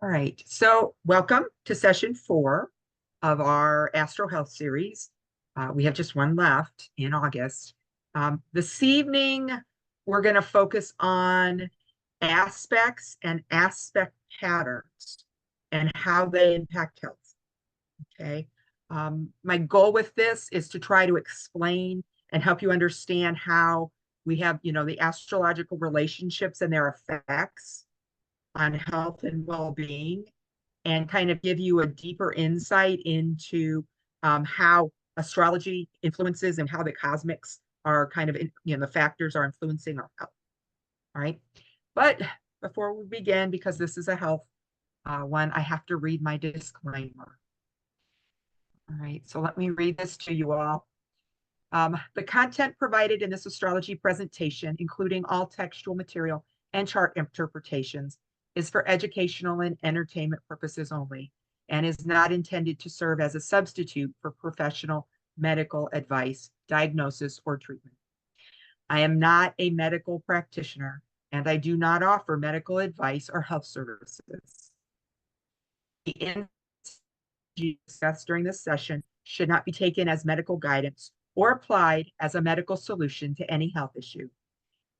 All right, so welcome to session 4 of our Astro Health series. We have just one left in August. This evening, we're going to focus on aspects and aspect patterns and how they impact health. Okay. My goal with this is to try to explain and help you understand how we have, the astrological relationships and their effects on health and well-being, and kind of give you a deeper insight into how astrology influences and how the cosmics are kind of, the factors are influencing our health. All right. But before we begin, because this is a health one, I have to read my disclaimer. All right. So let me read this to you all. The content provided in this astrology presentation, including all textual material and chart interpretations, is for educational and entertainment purposes only, and is not intended to serve as a substitute for professional medical advice, diagnosis, or treatment. I am not a medical practitioner, and I do not offer medical advice or health services. The information discussed during this session should not be taken as medical guidance or applied as a medical solution to any health issue.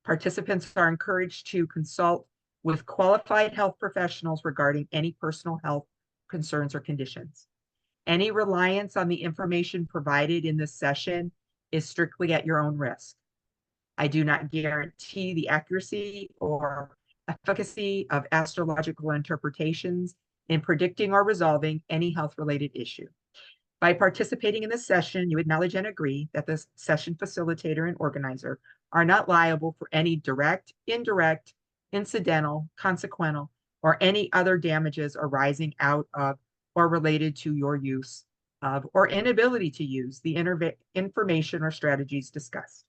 Participants are encouraged to consult with qualified health professionals regarding any personal health concerns or conditions. Any reliance on the information provided in this session is strictly at your own risk. I do not guarantee the accuracy or efficacy of astrological interpretations in predicting or resolving any health-related issue. By participating in this session, you acknowledge and agree that the session facilitator and organizer are not liable for any direct, indirect, incidental, consequential, or any other damages arising out of or related to your use of or inability to use the information or strategies discussed.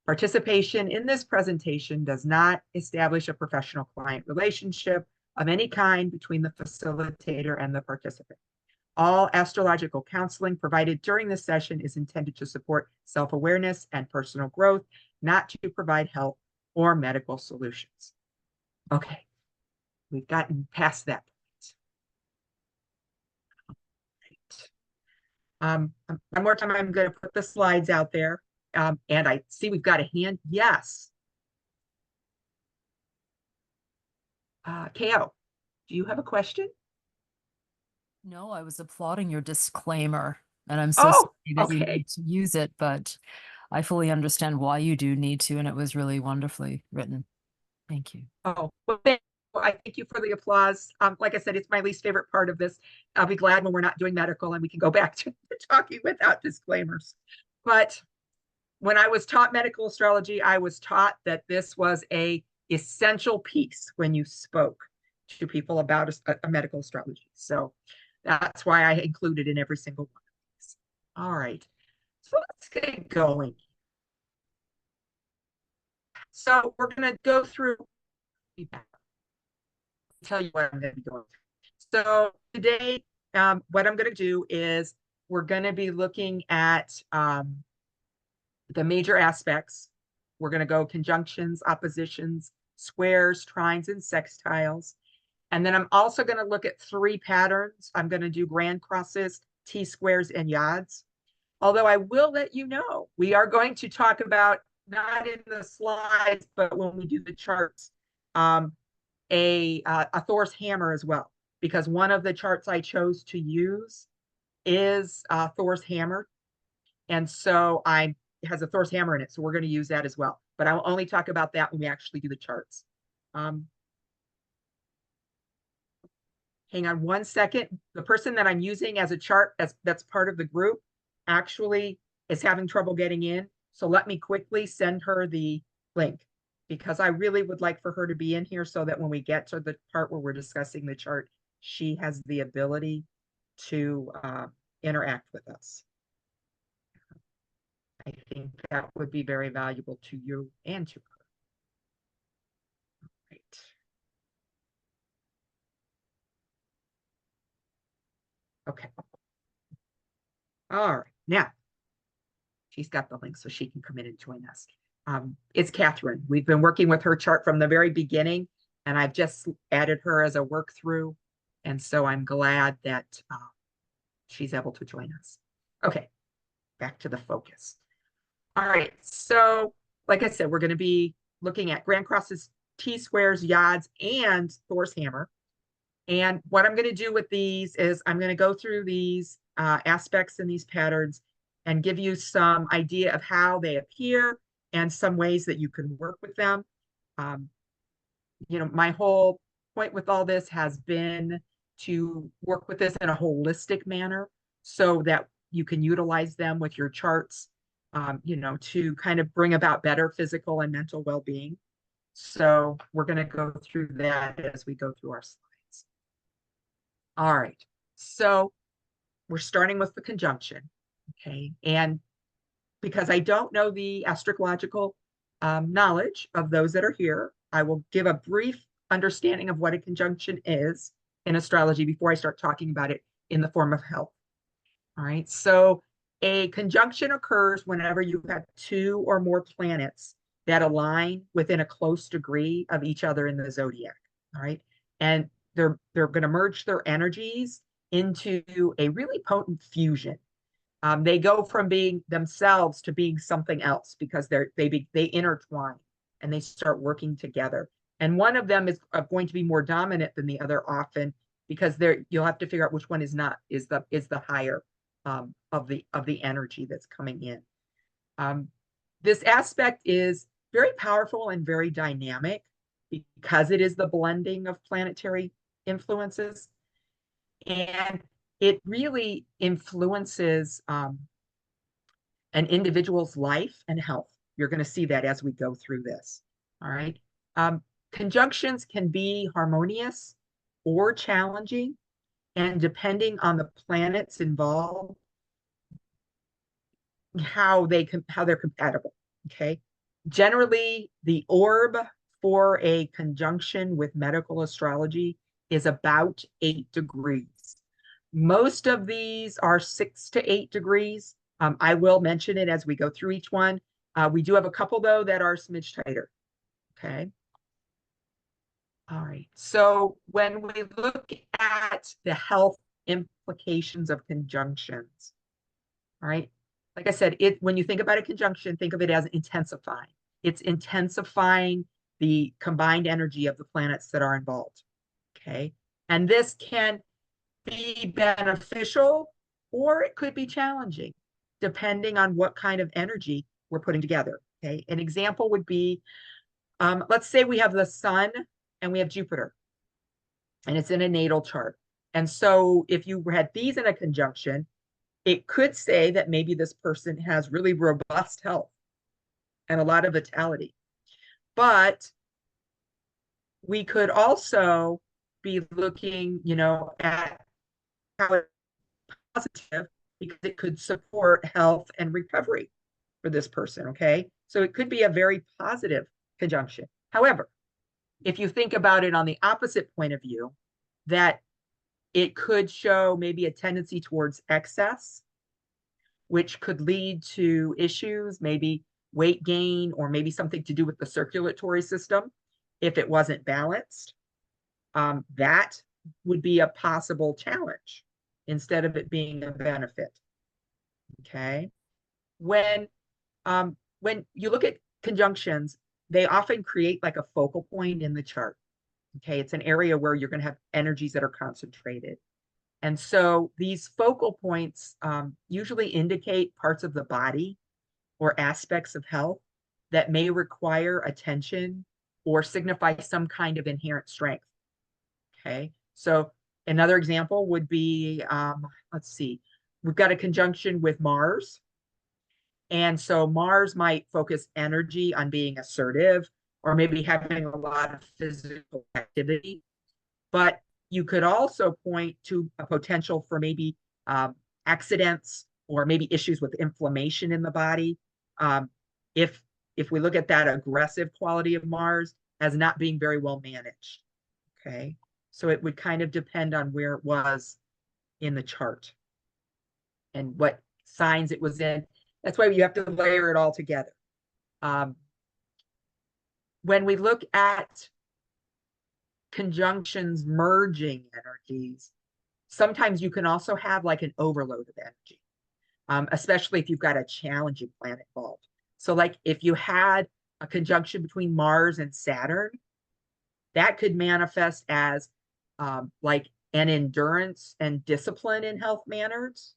Participation in this presentation does not establish a professional-client relationship of any kind between the facilitator and the participant. All astrological counseling provided during this session is intended to support self-awareness and personal growth, not to provide health or medical solutions. Okay, we've gotten past that point. One more time, I'm going to put the slides out there. And I see we've got a hand. Yes. KO, do you have a question? No, I was applauding your disclaimer, and I'm so sorry that you need to use it, but I fully understand why you do need to, and it was really wonderfully written. Thank you. Oh, well, I thank you for the applause. Like I said, it's my least favorite part of this. I'll be glad when we're not doing medical and we can go back to talking without disclaimers. But when I was taught medical astrology, I was taught that this was an essential piece when you spoke to people about a medical astrology. So that's why I include it in every single one of these. All right, so let's get going. So we're going to go through, tell you what I'm going to be going through. So today, what I'm going to do is we're going to be looking at the major aspects. We're going to go conjunctions, oppositions, squares, trines, and sextiles. And then I'm also going to look at 3 patterns. I'm going to do grand crosses, T-squares, and yads. Although I will let you know, we are going to talk about, not in the slides, but when we do the charts, a Thor's hammer as well, because one of the charts I chose to use is Thor's hammer. And so it has a Thor's hammer in it. So we're going to use that as well. But I'll only talk about that when we actually do the charts. Hang on one second. The person that I'm using as a chart that's part of the group actually is having trouble getting in. So let me quickly send her the link, because I really would like for her to be in here so that when we get to the part where we're discussing the chart, she has the ability to interact with us. I think that would be very valuable to you and to her. All right. Okay. All right. Now, she's got the link so she can come in and join us. It's Catherine. We've been working with her chart from the very beginning, and I've just added her as a work through. And so I'm glad that she's able to join us. Okay, back to the focus. All right, so like I said, we're going to be looking at grand crosses, T-squares, yods, and Thor's hammer. And what I'm going to do with these is I'm going to go through these aspects and these patterns and give you some idea of how they appear and some ways that you can work with them. My whole point with all this has been to work with this in a holistic manner so that you can utilize them with your charts, to kind of bring about better physical and mental well-being. So we're going to go through that as we go through our slides. All right. So we're starting with the conjunction. Okay. And because I don't know the astrological knowledge of those that are here, I will give a brief understanding of what a conjunction is in astrology before I start talking about it in the form of health. All right. So a conjunction occurs whenever you have two or more planets that align within a close degree of each other in the zodiac. All right. And they're going to merge their energies into a really potent fusion. They go from being themselves to being something else because they intertwine and they start working together. And one of them is going to be more dominant than the other often because you'll have to figure out which one is the higher of the energy that's coming in. This aspect is very powerful and very dynamic because it is the blending of planetary influences. And it really influences an individual's life and health. You're going to see that as we go through this. All right. Conjunctions can be harmonious or challenging, and depending on the planets involved, how they're compatible. Okay. Generally, the orb for a conjunction with medical astrology is about 8 degrees. Most of these are 6 to 8 degrees. I will mention it as we go through each one. We do have a couple, though, that are a smidge tighter. Okay. All right. So when we look at the health implications of conjunctions, all right, like I said, when you think about a conjunction, think of it as intensifying. It's intensifying the combined energy of the planets that are involved. Okay. And this can be beneficial or it could be challenging depending on what kind of energy we're putting together. Okay. An example would be, let's say we have the sun and we have Jupiter and it's in a natal chart. And so if you had these in a conjunction, it could say that maybe this person has really robust health and a lot of vitality. But we could also be looking, at how it's positive because it could support health and recovery for this person. Okay. So it could be a very positive conjunction. However, if you think about it on the opposite point of view, that it could show maybe a tendency towards excess, which could lead to issues, maybe weight gain, or maybe something to do with the circulatory system if it wasn't balanced. That would be a possible challenge instead of it being a benefit. Okay. When you look at conjunctions, they often create like a focal point in the chart. Okay. It's an area where you're going to have energies that are concentrated. And so these focal points usually indicate parts of the body or aspects of health that may require attention or signify some kind of inherent strength. Okay. So another example would be, let's see, we've got a conjunction with Mars. And so Mars might focus energy on being assertive or maybe having a lot of physical activity. But you could also point to a potential for maybe accidents or maybe issues with inflammation in the body. If we look at that aggressive quality of Mars as not being very well managed. Okay. So it would kind of depend on where it was in the chart and what signs it was in. That's why you have to layer it all together. When we look at conjunctions merging energies, sometimes you can also have like an overload of energy, especially if you've got a challenging planet involved. So like if you had a conjunction between Mars and Saturn, that could manifest as like an endurance and discipline in health manners,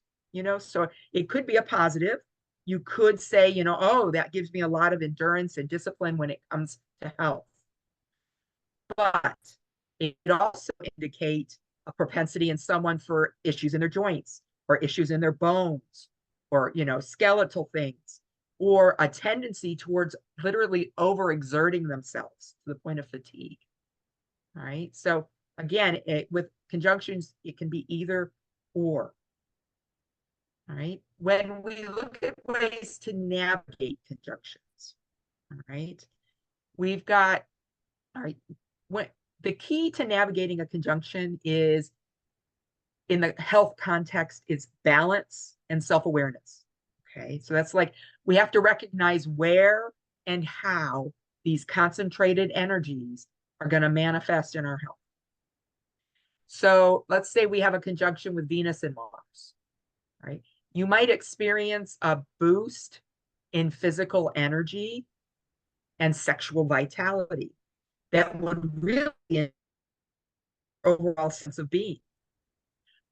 so it could be a positive. You could say, oh, that gives me a lot of endurance and discipline when it comes to health. But it could also indicate a propensity in someone for issues in their joints or issues in their bones or, skeletal things, or a tendency towards literally overexerting themselves to the point of fatigue. All right. So again, with conjunctions, it can be either or. All right. When we look at ways to navigate conjunctions, all right, we've got, all right, the key to navigating a conjunction is, in the health context, is balance and self-awareness. Okay. So that's like, we have to recognize where and how these concentrated energies are going to manifest in our health. So let's say we have a conjunction with Venus and Mars, right? You might experience a boost in physical energy and sexual vitality that would really overall sense of being.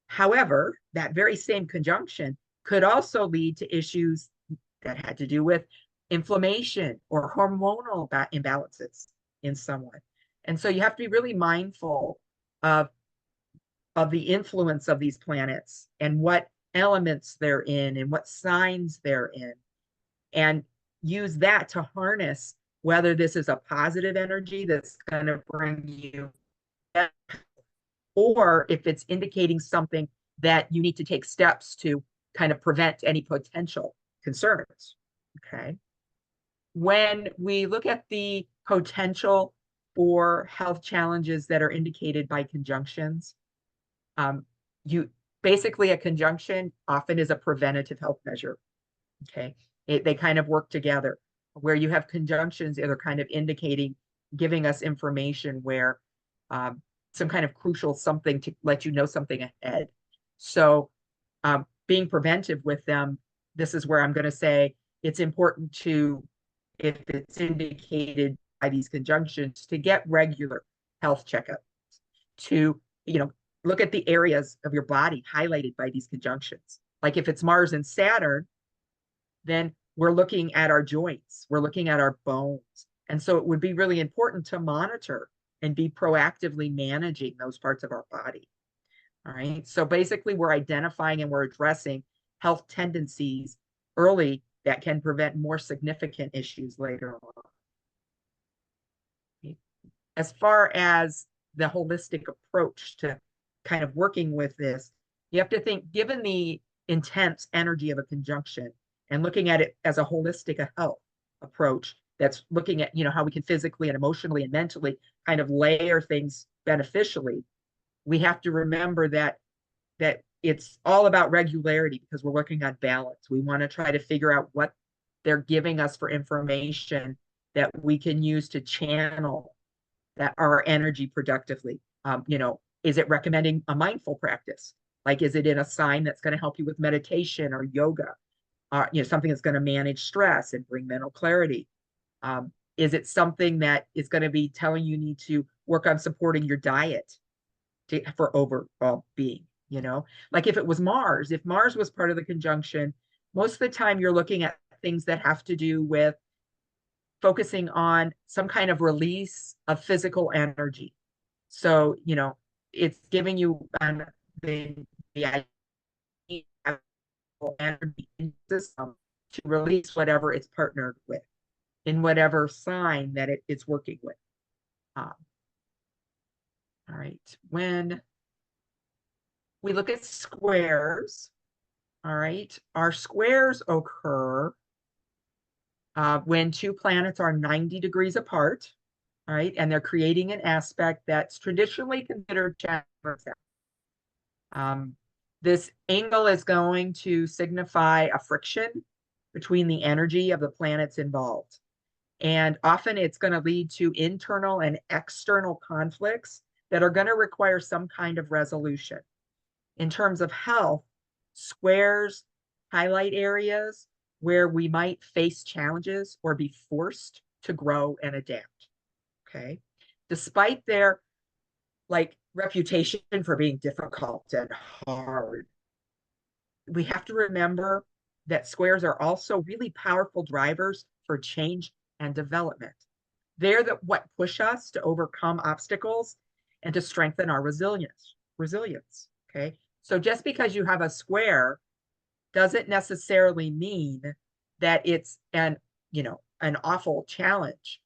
However, that very same conjunction could also lead to issues that had to do with inflammation or hormonal imbalances in someone. And so you have to be really mindful of the influence of these planets and what elements they're in and what signs they're in, and use that to harness whether this is a positive energy that's going to bring you, or if it's indicating something that you need to take steps to kind of prevent any potential concerns. Okay. When we look at the potential for health challenges that are indicated by conjunctions, you basically, a conjunction often is a preventative health measure. Okay. They kind of work together, where you have conjunctions that are kind of indicating, giving us information where some kind of crucial something to let you know something ahead. So being preventive with them, this is where I'm going to say it's important to, if it's indicated by these conjunctions, to get regular health checkups, to, look at the areas of your body highlighted by these conjunctions. Like if it's Mars and Saturn, then we're looking at our joints, we're looking at our bones. And so it would be really important to monitor and be proactively managing those parts of our body. All right. So basically, we're identifying and we're addressing health tendencies early that can prevent more significant issues later on. Okay. As far as the holistic approach to kind of working with this, you have to think, given the intense energy of a conjunction and looking at it as a holistic health approach, that's looking at, how we can physically and emotionally and mentally kind of layer things beneficially, we have to remember that it's all about regularity, because we're working on balance. We want to try to figure out what they're giving us for information that we can use to channel that our energy productively. Is it recommending a mindful practice? Like, is it in a sign that's going to help you with meditation or yoga? Something that's going to manage stress and bring mental clarity? Is it something that is going to be telling you need to work on supporting your diet for overall being? Like if it was Mars, if Mars was part of the conjunction, most of the time you're looking at things that have to do with focusing on some kind of release of physical energy. So, it's giving you the energy system to release whatever it's partnered with in whatever sign that it's working with. All right. When we look at squares, all right, our squares occur when two planets are 90 degrees apart, all right, and they're creating an aspect that's traditionally considered challenging. This angle is going to signify a friction between the energy of the planets involved. And often it's going to lead to internal and external conflicts that are going to require some kind of resolution. In terms of health, squares highlight areas where we might face challenges or be forced to grow and adapt. Okay. Despite their reputation for being difficult and hard, we have to remember that squares are also really powerful drivers for change and development. They're what push us to overcome obstacles and to strengthen our resilience. Okay. So just because you have a square doesn't necessarily mean that it's an awful challenge.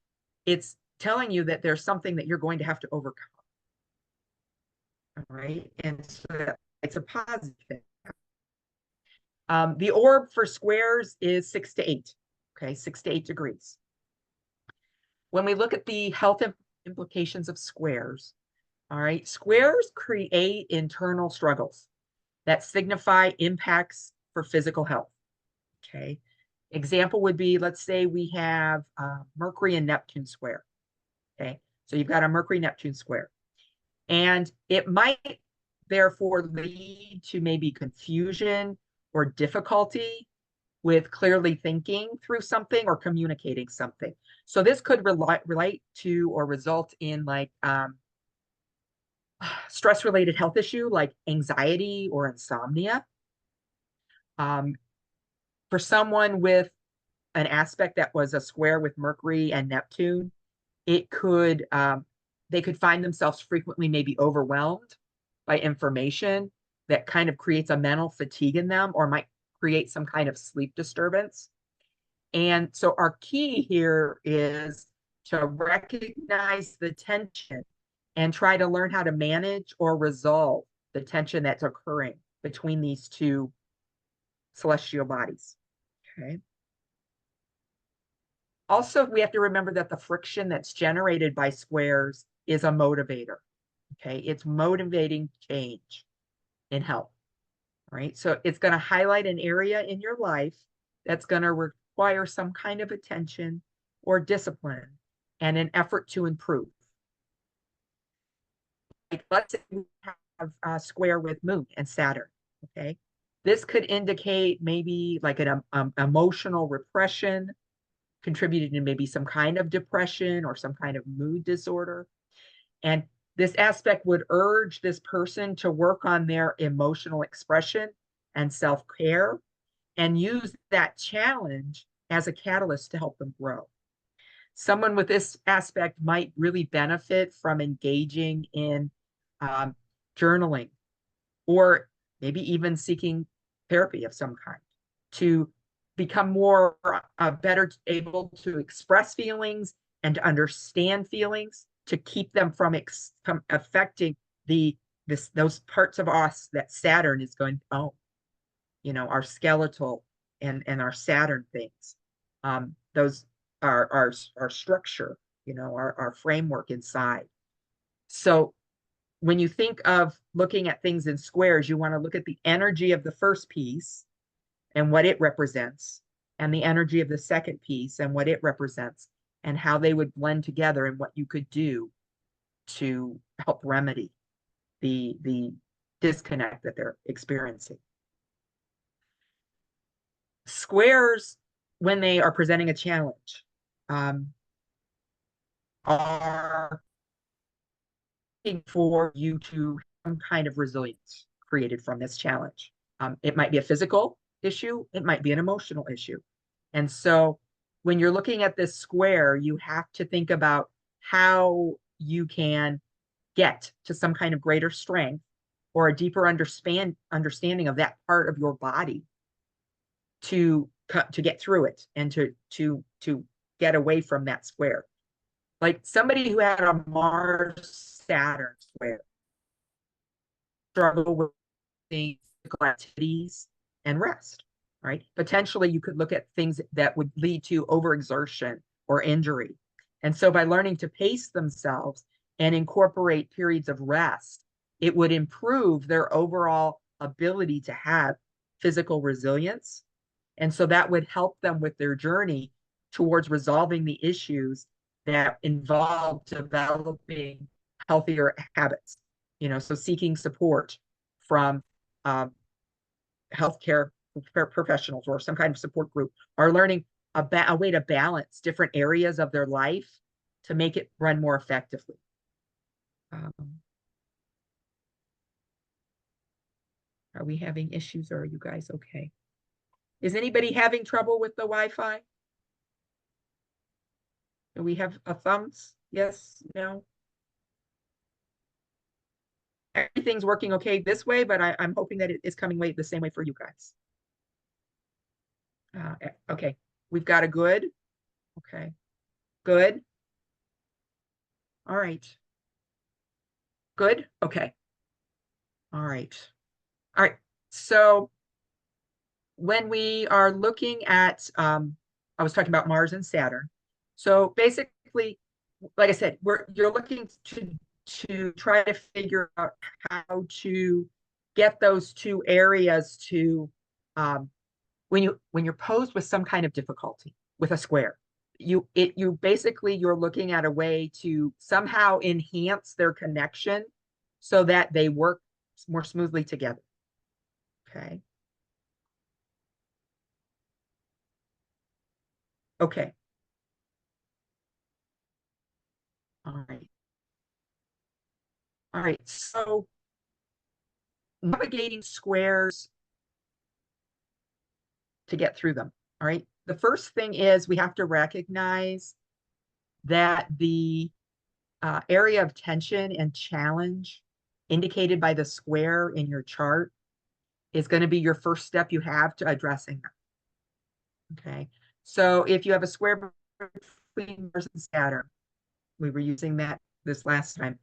It's telling you that there's something that you're going to have to overcome. All right. And so it's a positive thing. The orb for squares is 6 to 8. Okay, 6 to 8 degrees. When we look at the health implications of squares, all right, squares create internal struggles that signify impacts for physical health. Okay. Example would be, let's say we have Mercury and Neptune square. Okay. So you've got a Mercury Neptune square. And it might therefore lead to maybe confusion or difficulty with clearly thinking through something or communicating something. So this could relate to or result in stress-related health issue like anxiety or insomnia. For someone with an aspect that was a square with Mercury and Neptune, it could they could find themselves frequently maybe overwhelmed by information that kind of creates a mental fatigue in them or might create some kind of sleep disturbance. And so our key here is to recognize the tension and try to learn how to manage or resolve the tension that's occurring between these two celestial bodies. Okay. Also, we have to remember that the friction that's generated by squares is a motivator. Okay. It's motivating change in health. Right. So it's going to highlight an area in your life that's going to require some kind of attention or discipline and an effort to improve. Like, let's say we have a square with Moon and Saturn. Okay. This could indicate maybe like an emotional repression contributed to maybe some kind of depression or some kind of mood disorder. And this aspect would urge this person to work on their emotional expression and self-care and use that challenge as a catalyst to help them grow. Someone with this aspect might really benefit from engaging in journaling or maybe even seeking therapy of some kind to become more better able to express feelings and to understand feelings, to keep them from affecting those parts of us that Saturn is going to own, our skeletal and our Saturn things. Those are our structure, our framework inside. So when you think of looking at things in squares, you want to look at the energy of the first piece and what it represents, and the energy of the second piece and what it represents, and how they would blend together and what you could do to help remedy the disconnect that they're experiencing. Squares, when they are presenting a challenge, are looking for you to have some kind of resilience created from this challenge. It might be a physical issue, it might be an emotional issue. And so when you're looking at this square, you have to think about how you can get to some kind of greater strength or a deeper understanding of that part of your body to get through it and to get away from that square. Like somebody who had a Mars Saturn square struggle with physical activities and rest, right? Potentially you could look at things that would lead to overexertion or injury. And so by learning to pace themselves and incorporate periods of rest, it would improve their overall ability to have physical resilience. And so that would help them with their journey towards resolving the issues that involve developing healthier habits, so seeking support from healthcare professionals or some kind of support group, are learning a way to balance different areas of their life to make it run more effectively. Are we having issues, or are you guys okay? Is anybody having trouble with the Wi-Fi? Do we have a thumbs? Yes, no? Everything's working okay this way, but I'm hoping that it is coming the same way for you guys. Okay, we've got a good. Okay, good. All right. Good. Okay. All right. All right. So when we are looking at, I was talking about Mars and Saturn. So basically, like I said, you're looking to try to figure out how to get those two areas to, when you're posed with some kind of difficulty with a square, you're looking at a way to somehow enhance their connection so that they work more smoothly together. Okay. Okay. All right. All right. So navigating squares to get through them. All right. The first thing is we have to recognize that the area of tension and challenge indicated by the square in your chart is going to be your first step you have to addressing them. Okay. So if you have a square between Mars and Saturn, we were using that this last time,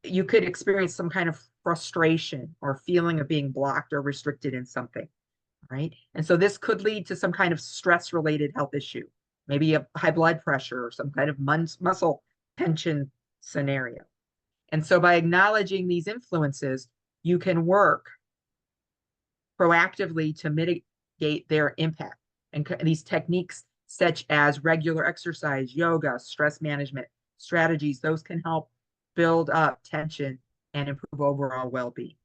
you could experience some kind of frustration or feeling of being blocked or restricted in something, right? And so this could lead to some kind of stress-related health issue, maybe a high blood pressure or some kind of muscle tension scenario. And so by acknowledging these influences, you can work proactively to mitigate their impact. And these techniques, such as regular exercise, yoga, stress management strategies, those can help build up tension and improve overall well-being.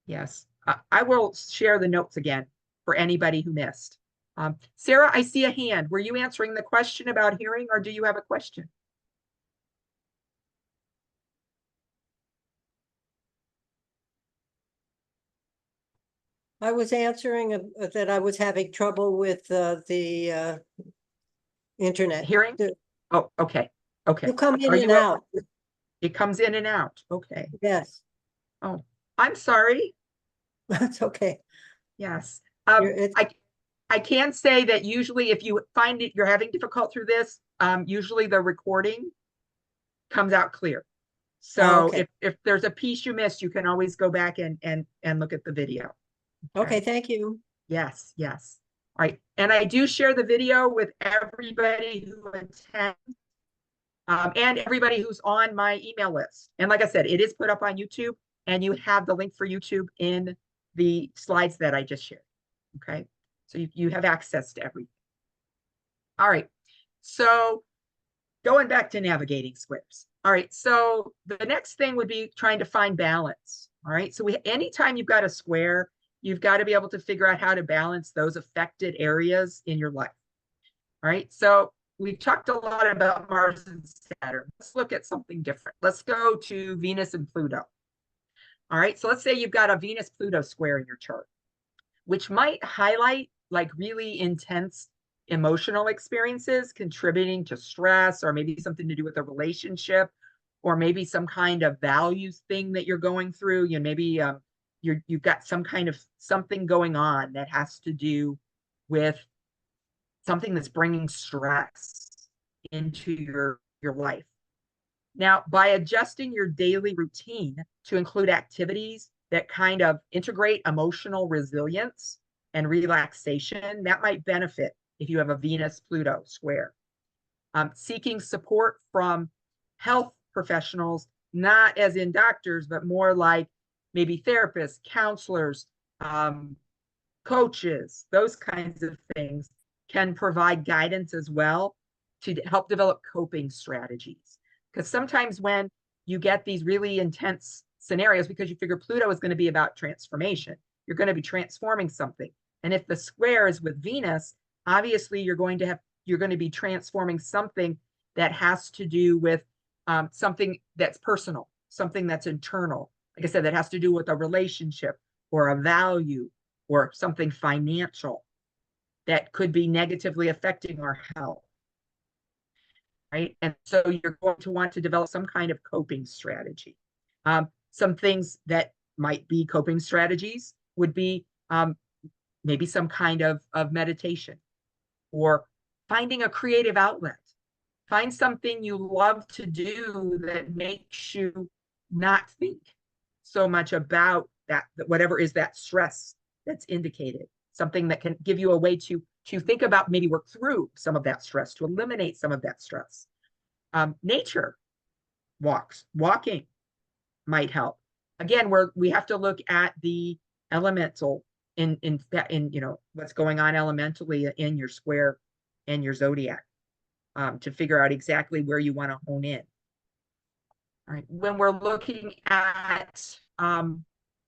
Yes, I will share the notes again for anybody who missed. Sarah, I see a hand. Were you answering the question about hearing, or do you have a question? I was answering that I was having trouble with the internet. Hearing? Oh, okay. Okay. You come in and out. It comes in and out. Okay. Yes. Oh, I'm sorry. That's okay. Yes. I can say that usually if you find it, you're having difficult through this, usually the recording comes out clear. So okay. if there's a piece you missed, you can always go back and look at the video. Okay, thank you. Yes, yes. All right. And I do share the video with everybody who attends and everybody who's on my email list. And like I said, it is put up on YouTube, and you have the link for YouTube in the slides that I just shared. Okay. So you have access to everything. All right. So going back to navigating squares. All right. So the next thing would be trying to find balance. All right. So anytime you've got a square, you've got to be able to figure out how to balance those affected areas in your life. All right. So we've talked a lot about Mars and Saturn. Let's look at something different. Let's go to Venus and Pluto. All right. So let's say you've got a Venus-Pluto square in your chart, which might highlight like really intense emotional experiences contributing to stress, or maybe something to do with a relationship, or maybe some kind of values thing that you're going through. Maybe you've got some kind of something going on that has to do with something that's bringing stress into your life. Now, by adjusting your daily routine to include activities that kind of integrate emotional resilience and relaxation, that might benefit if you have a Venus-Pluto square. Seeking support from health professionals, not as in doctors, but more like maybe therapists, counselors, coaches, those kinds of things can provide guidance as well to help develop coping strategies. Because sometimes when you get these really intense scenarios, because you figure Pluto is going to be about transformation, you're going to be transforming something. And if the square is with Venus, obviously you're going to be transforming something that has to do with something that's personal, something that's internal. Like I said, that has to do with a relationship or a value or something financial that could be negatively affecting our health. Right? And so you're going to want to develop some kind of coping strategy. Some things that might be coping strategies would be maybe some kind of meditation, or finding a creative outlet. Find something you love to do that makes you not think so much about that whatever is that stress that's indicated. Something that can give you a way to think about, maybe work through some of that stress, to eliminate some of that stress. Nature walking might help. Again, we have to look at the elemental in what's going on elementally in your square and your zodiac, to figure out exactly where you want to hone in. All right. When we're looking at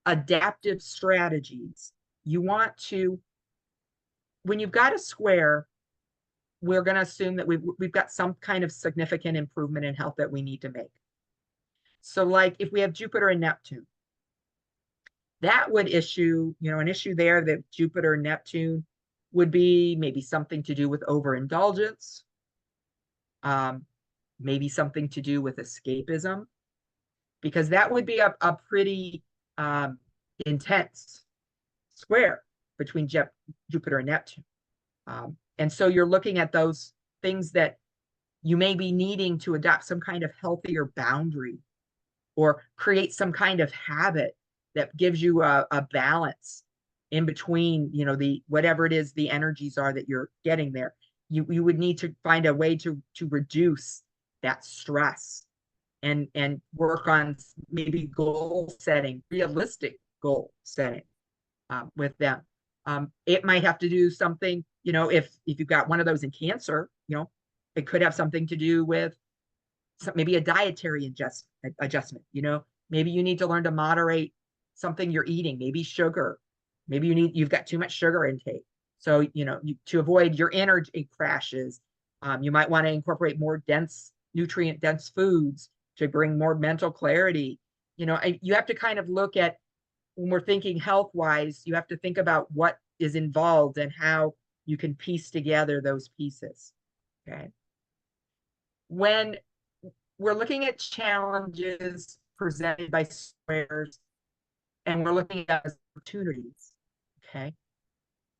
adaptive strategies, you want to, when you've got a square, we're going to assume that we've got some kind of significant improvement in health that we need to make. So like if we have Jupiter and Neptune, that would issue, an issue there that Jupiter and Neptune would be maybe something to do with overindulgence, maybe something to do with escapism, because that would be a pretty intense square between Jupiter and Neptune. And so you're looking at those things that you may be needing to adopt some kind of healthier boundary, or create some kind of habit that gives you a balance in between, the whatever it is the energies are that you're getting there. You would need to find a way to reduce that stress and work on maybe goal setting, realistic goal setting with them. It might have to do something, if you've got one of those in Cancer, it could have something to do with maybe a dietary adjustment. Maybe you need to learn to moderate something you're eating, maybe sugar. Maybe you've got too much sugar intake. So, to avoid your energy crashes, you might want to incorporate more nutrient dense foods to bring more mental clarity. You have to kind of look at, when we're thinking health wise, you have to think about what is involved and how you can piece together those pieces. Okay. When we're looking at challenges presented by squares, and we're looking at opportunities, okay,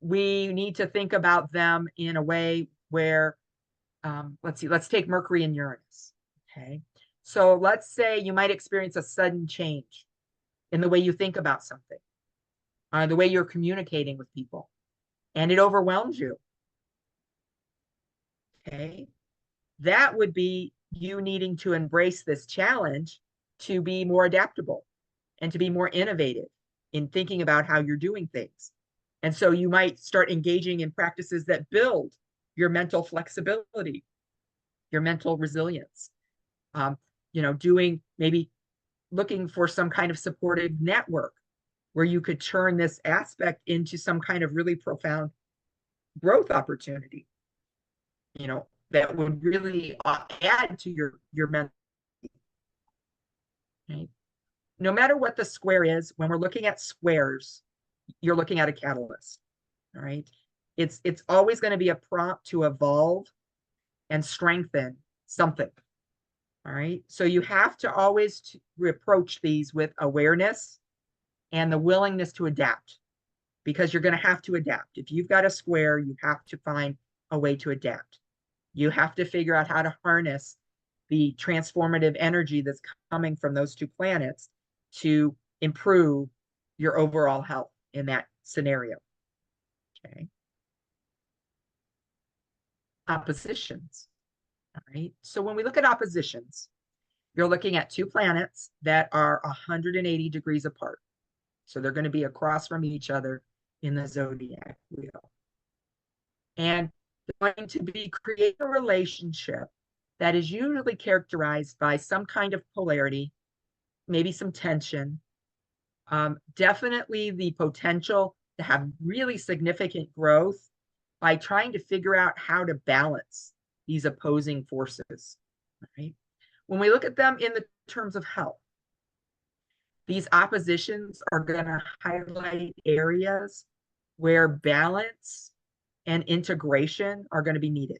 we need to think about them in a way where, let's take Mercury and Uranus. Okay. So let's say you might experience a sudden change in the way you think about something, the way you're communicating with people, and it overwhelms you. Okay. That would be you needing to embrace this challenge to be more adaptable and to be more innovative in thinking about how you're doing things. And so you might start engaging in practices that build your mental flexibility, your mental resilience, maybe looking for some kind of supportive network where you could turn this aspect into some kind of really profound growth opportunity, that would really add to your mental. Okay. No matter what the square is, when we're looking at squares, you're looking at a catalyst. All right. It's always going to be a prompt to evolve and strengthen something. All right. So you have to always approach these with awareness and the willingness to adapt, because you're going to have to adapt. If you've got a square, you have to find a way to adapt. You have to figure out how to harness the transformative energy that's coming from those two planets to improve your overall health in that scenario. Okay. Oppositions. All right. So when we look at oppositions, you're looking at two planets that are 180 degrees apart. So they're going to be across from each other in the zodiac wheel. And going to be create a relationship that is usually characterized by some kind of polarity, maybe some tension, definitely the potential to have really significant growth by trying to figure out how to balance these opposing forces, right? When we look at them in the terms of health, these oppositions are going to highlight areas where balance and integration are going to be needed.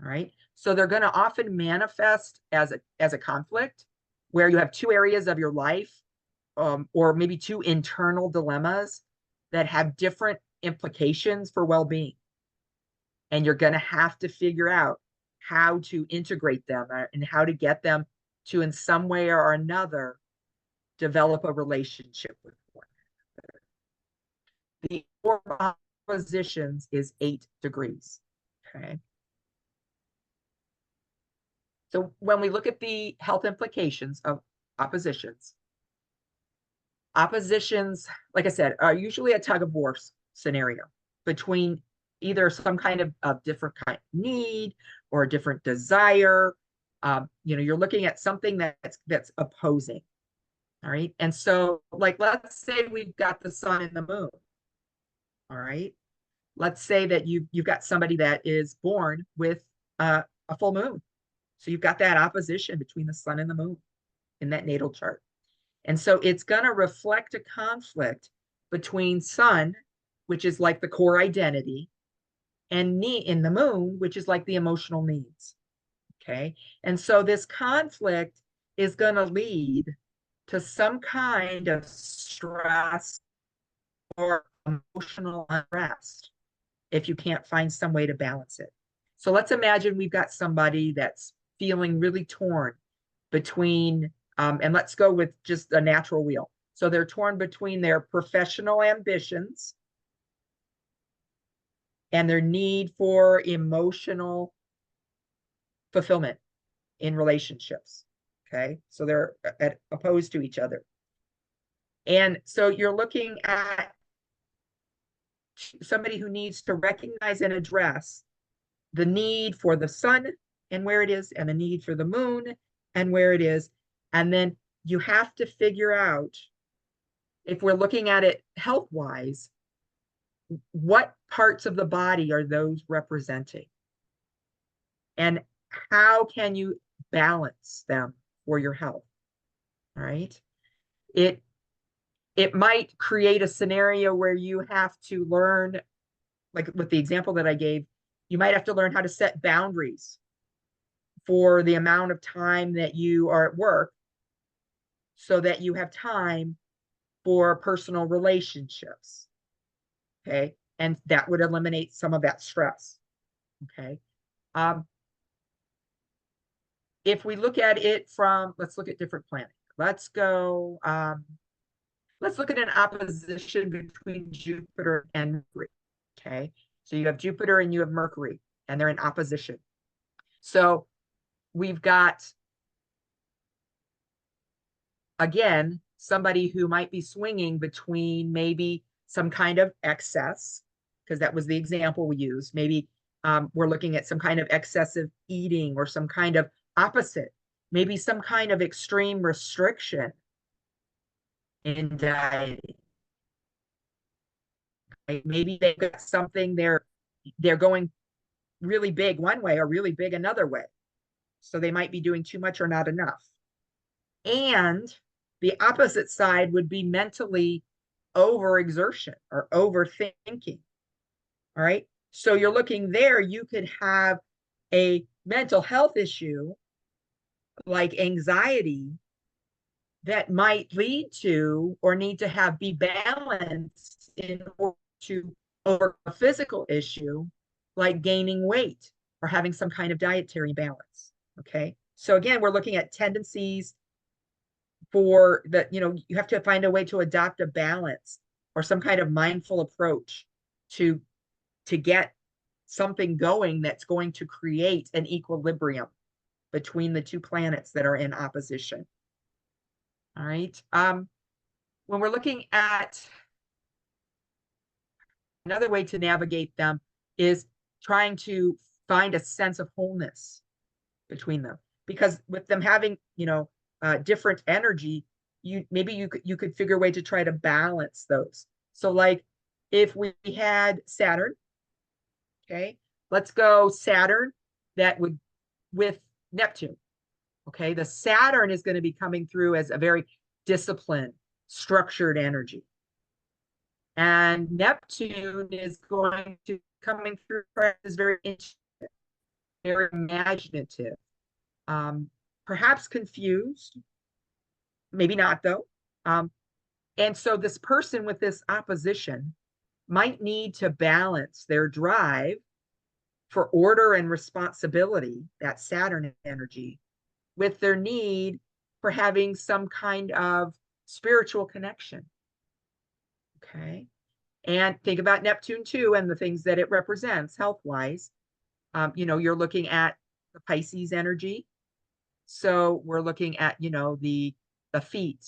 All right. So they're going to often manifest as a conflict where you have two areas of your life, or maybe two internal dilemmas that have different implications for well-being. And you're going to have to figure out how to integrate them and how to get them to, in some way or another, develop a relationship with one another. The order of oppositions is 8 degrees. Okay. So when we look at the health implications of oppositions, like I said, are usually a tug of war scenario between either some kind of different kind of need or a different desire. You're looking at something that's opposing. All right. And so, like, let's say we've got the sun and the moon. All right. Let's say that you've got somebody that is born with a full moon. So you've got that opposition between the sun and the moon in that natal chart. And so it's going to reflect a conflict between sun, which is like the core identity, and in the moon, which is like the emotional needs. Okay. And so this conflict is going to lead to some kind of stress or emotional unrest if you can't find some way to balance it. So let's imagine we've got somebody that's feeling really torn between, and let's go with just a natural wheel. So they're torn between their professional ambitions and their need for emotional fulfillment in relationships. Okay. So they're opposed to each other. And so you're looking at somebody who needs to recognize and address the need for the sun and where it is, and the need for the moon and where it is. And then you have to figure out, if we're looking at it health-wise, what parts of the body are those representing? And how can you balance them for your health? All right. It might create a scenario where you have to learn, like with the example that I gave, you might have to learn how to set boundaries for the amount of time that you are at work so that you have time for personal relationships. Okay. And that would eliminate some of that stress. Okay. If we look at it from, let's look at different planets. Let's go, let's look at an opposition between Jupiter and Mercury. Okay. So you have Jupiter and you have Mercury, and they're in opposition. So we've got, again, somebody who might be swinging between maybe some kind of excess, because that was the example we used. Maybe we're looking at some kind of excessive eating, or some kind of opposite, maybe some kind of extreme restriction in dieting. Right? Maybe they've got something they're going really big one way or really big another way. So they might be doing too much or not enough. And the opposite side would be mentally overexertion or overthinking. All right. So you're looking there, you could have a mental health issue like anxiety that might lead to, or need to have be balanced in order to over a physical issue like gaining weight or having some kind of dietary balance. Okay. So again, we're looking at tendencies for that, you have to find a way to adopt a balance or some kind of mindful approach to get something going that's going to create an equilibrium between the two planets that are in opposition. All right. When we're looking at another way to navigate them is trying to find a sense of wholeness between them. Because with them having, different energy, you could figure a way to try to balance those. So like if we had Saturn, okay, let's go Saturn that would with Neptune. Okay, the Saturn is going to be coming through as a very disciplined, structured energy. And Neptune is going to coming through as very intuitive, very imaginative, perhaps confused, maybe not though. And so this person with this opposition might need to balance their drive for order and responsibility, that Saturn energy, with their need for having some kind of spiritual connection. Okay. And think about Neptune too, and the things that it represents health-wise. You're looking at the Pisces energy. So we're looking at, the feet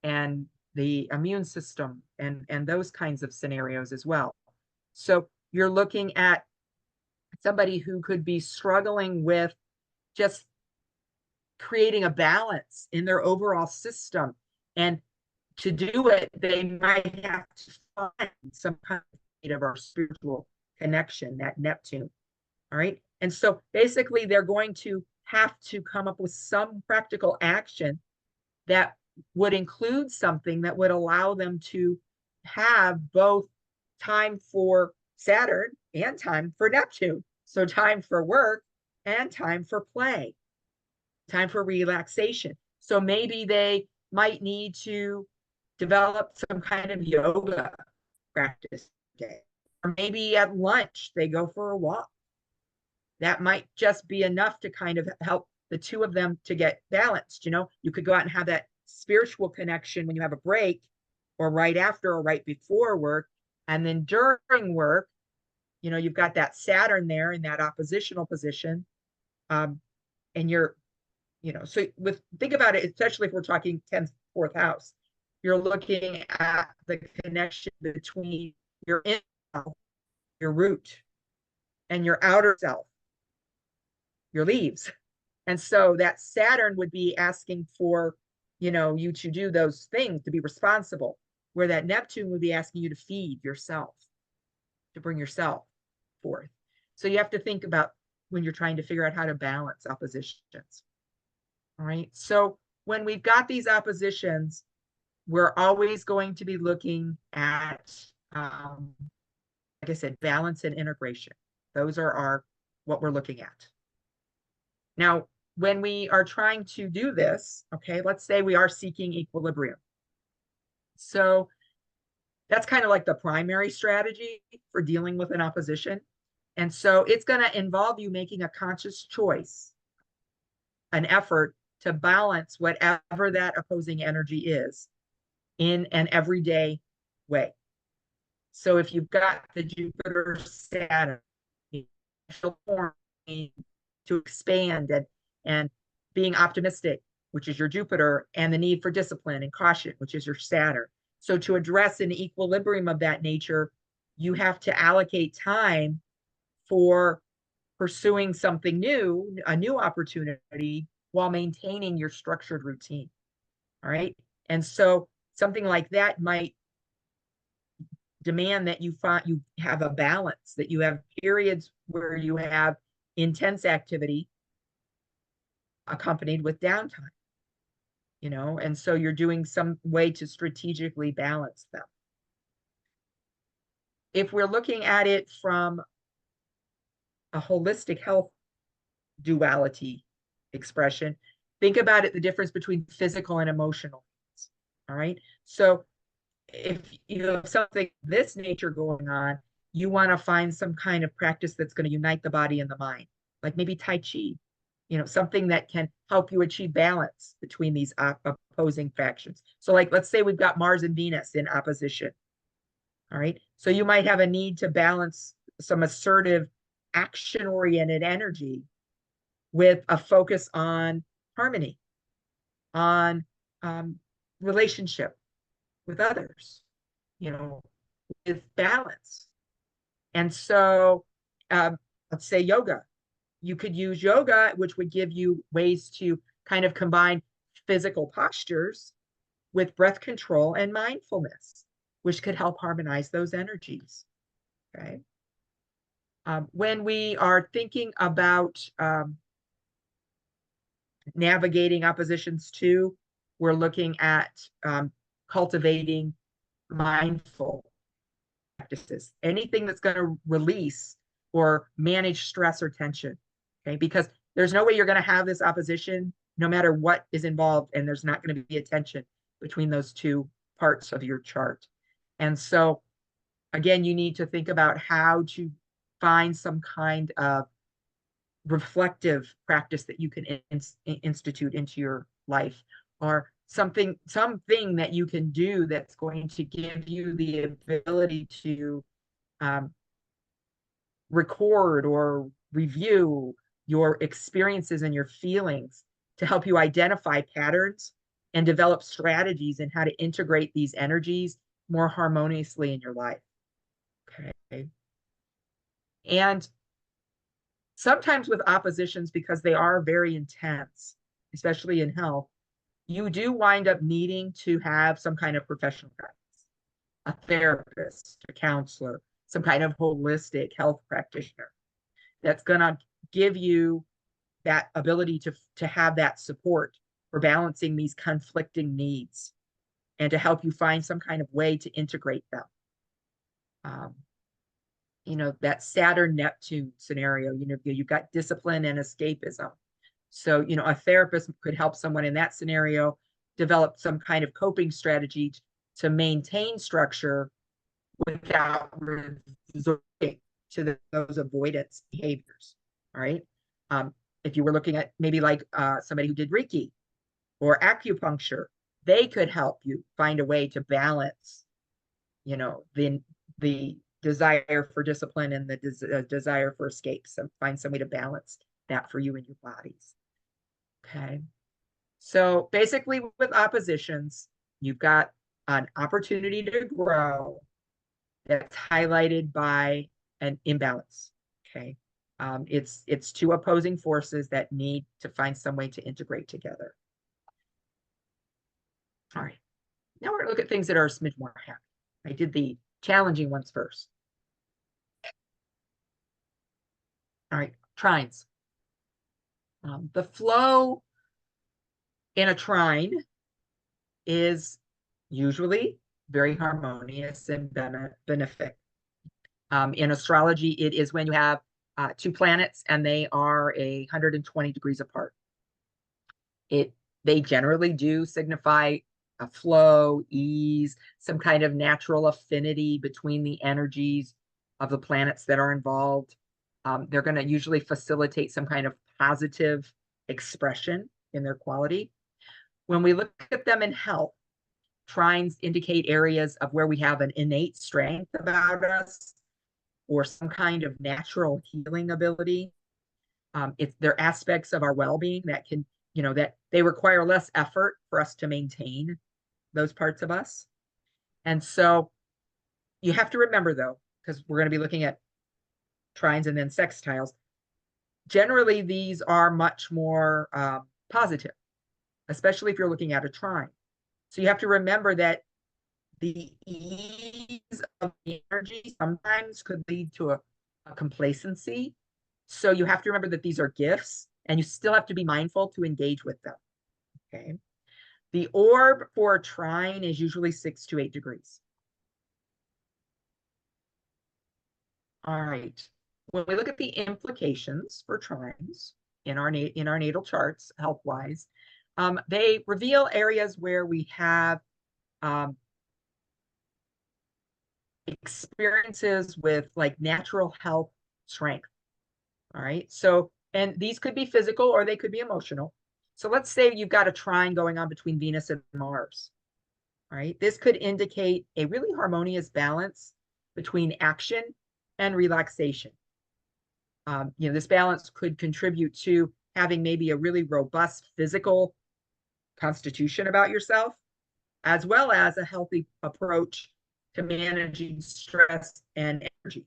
and the immune system and those kinds of scenarios as well. So you're looking at somebody who could be struggling with just creating a balance in their overall system. And to do it, they might have to find some kind of our spiritual connection, that Neptune. All right. And so basically, they're going to have to come up with some practical action that would include something that would allow them to have both time for Saturn and time for Neptune. So time for work and time for play, time for relaxation. So maybe they might need to develop some kind of yoga practice day. Or maybe at lunch, they go for a walk. That might just be enough to kind of help the two of them to get balanced. You could go out and have that spiritual connection when you have a break, or right after, or right before work. And then during work, you've got that Saturn there in that oppositional position. And you're, so think about it, especially if we're talking 10th, 4th house, you're looking at the connection between your inner self, your root, and your outer self, your leaves. And so that Saturn would be asking for, you to do those things, to be responsible, where that Neptune would be asking you to feed yourself, to bring yourself forth. So you have to think about when you're trying to figure out how to balance oppositions. All right. So when we've got these oppositions, we're always going to be looking at, like I said, balance and integration. Those are what we're looking at. Now, when we are trying to do this, okay, let's say we are seeking equilibrium. So that's kind of like the primary strategy for dealing with an opposition. And so it's going to involve you making a conscious choice, an effort to balance whatever that opposing energy is in an everyday way. So if you've got the Jupiter Saturn to expand and being optimistic, which is your Jupiter, and the need for discipline and caution, which is your Saturn. So to address an equilibrium of that nature, you have to allocate time for pursuing something new, a new opportunity, while maintaining your structured routine. All right. And so something like that might demand that you have a balance, that you have periods where you have intense activity accompanied with downtime, and so you're doing some way to strategically balance them. If we're looking at it from a holistic health duality expression, think about it, the difference between physical and emotional. All right. So if you have something of this nature going on, you want to find some kind of practice that's going to unite the body and the mind, like maybe Tai Chi, something that can help you achieve balance between these opposing factions. So like, let's say we've got Mars and Venus in opposition. All right. So you might have a need to balance some assertive, action-oriented energy with a focus on harmony, on relationship with others, with balance. And so let's say yoga. You could use yoga, which would give you ways to kind of combine physical postures with breath control and mindfulness, which could help harmonize those energies. Okay. When we are thinking about navigating oppositions too, we're looking at cultivating mindful practices, anything that's going to release or manage stress or tension. Okay, because there's no way you're going to have this opposition no matter what is involved, and there's not going to be a tension between those two parts of your chart. And so again, you need to think about how to find some kind of reflective practice that you can institute into your life, or something that you can do that's going to give you the ability to record or review your experiences and your feelings to help you identify patterns and develop strategies in how to integrate these energies more harmoniously in your life. Okay. And sometimes with oppositions, because they are very intense, especially in health, you do wind up needing to have some kind of professional guidance, a therapist, a counselor, some kind of holistic health practitioner that's going to give you that ability to have that support for balancing these conflicting needs and to help you find some kind of way to integrate them. That Saturn-Neptune scenario, you've got discipline and escapism. So, a therapist could help someone in that scenario develop some kind of coping strategy to maintain structure without resorting to those avoidance behaviors. All right. If you were looking at maybe like somebody who did Reiki or acupuncture, they could help you find a way to balance, the desire for discipline and the desire for escape. So find some way to balance that for you and your bodies. Okay. So basically with oppositions, you've got an opportunity to grow that's highlighted by an imbalance. Okay. It's two opposing forces that need to find some way to integrate together. All right. Now we're going to look at things that are a smidge more happy. I did the challenging ones first. All right, trines. The flow in a trine is usually very harmonious and benefic. In astrology, it is when you have two planets and they are 120 degrees apart. They generally do signify a flow, ease, some kind of natural affinity between the energies of the planets that are involved. They're going to usually facilitate some kind of positive expression in their quality. When we look at them in health, trines indicate areas of where we have an innate strength about us or some kind of natural healing ability. They're aspects of our well-being that can, that they require less effort for us to maintain those parts of us. And so you have to remember, though, because we're going to be looking at trines and then sextiles, generally these are much more positive, especially if you're looking at a trine. So you have to remember that the ease of the energy sometimes could lead to a complacency. So you have to remember that these are gifts and you still have to be mindful to engage with them. Okay. The orb for a trine is usually 6 to 8 degrees. All right. When we look at the implications for trines in our natal charts, health-wise, they reveal areas where we have experiences with like natural health strength. All right. So, and these could be physical or they could be emotional. So let's say you've got a trine going on between Venus and Mars. All right. This could indicate a really harmonious balance between action and relaxation. This balance could contribute to having maybe a really robust physical constitution about yourself, as well as a healthy approach to managing stress and energy.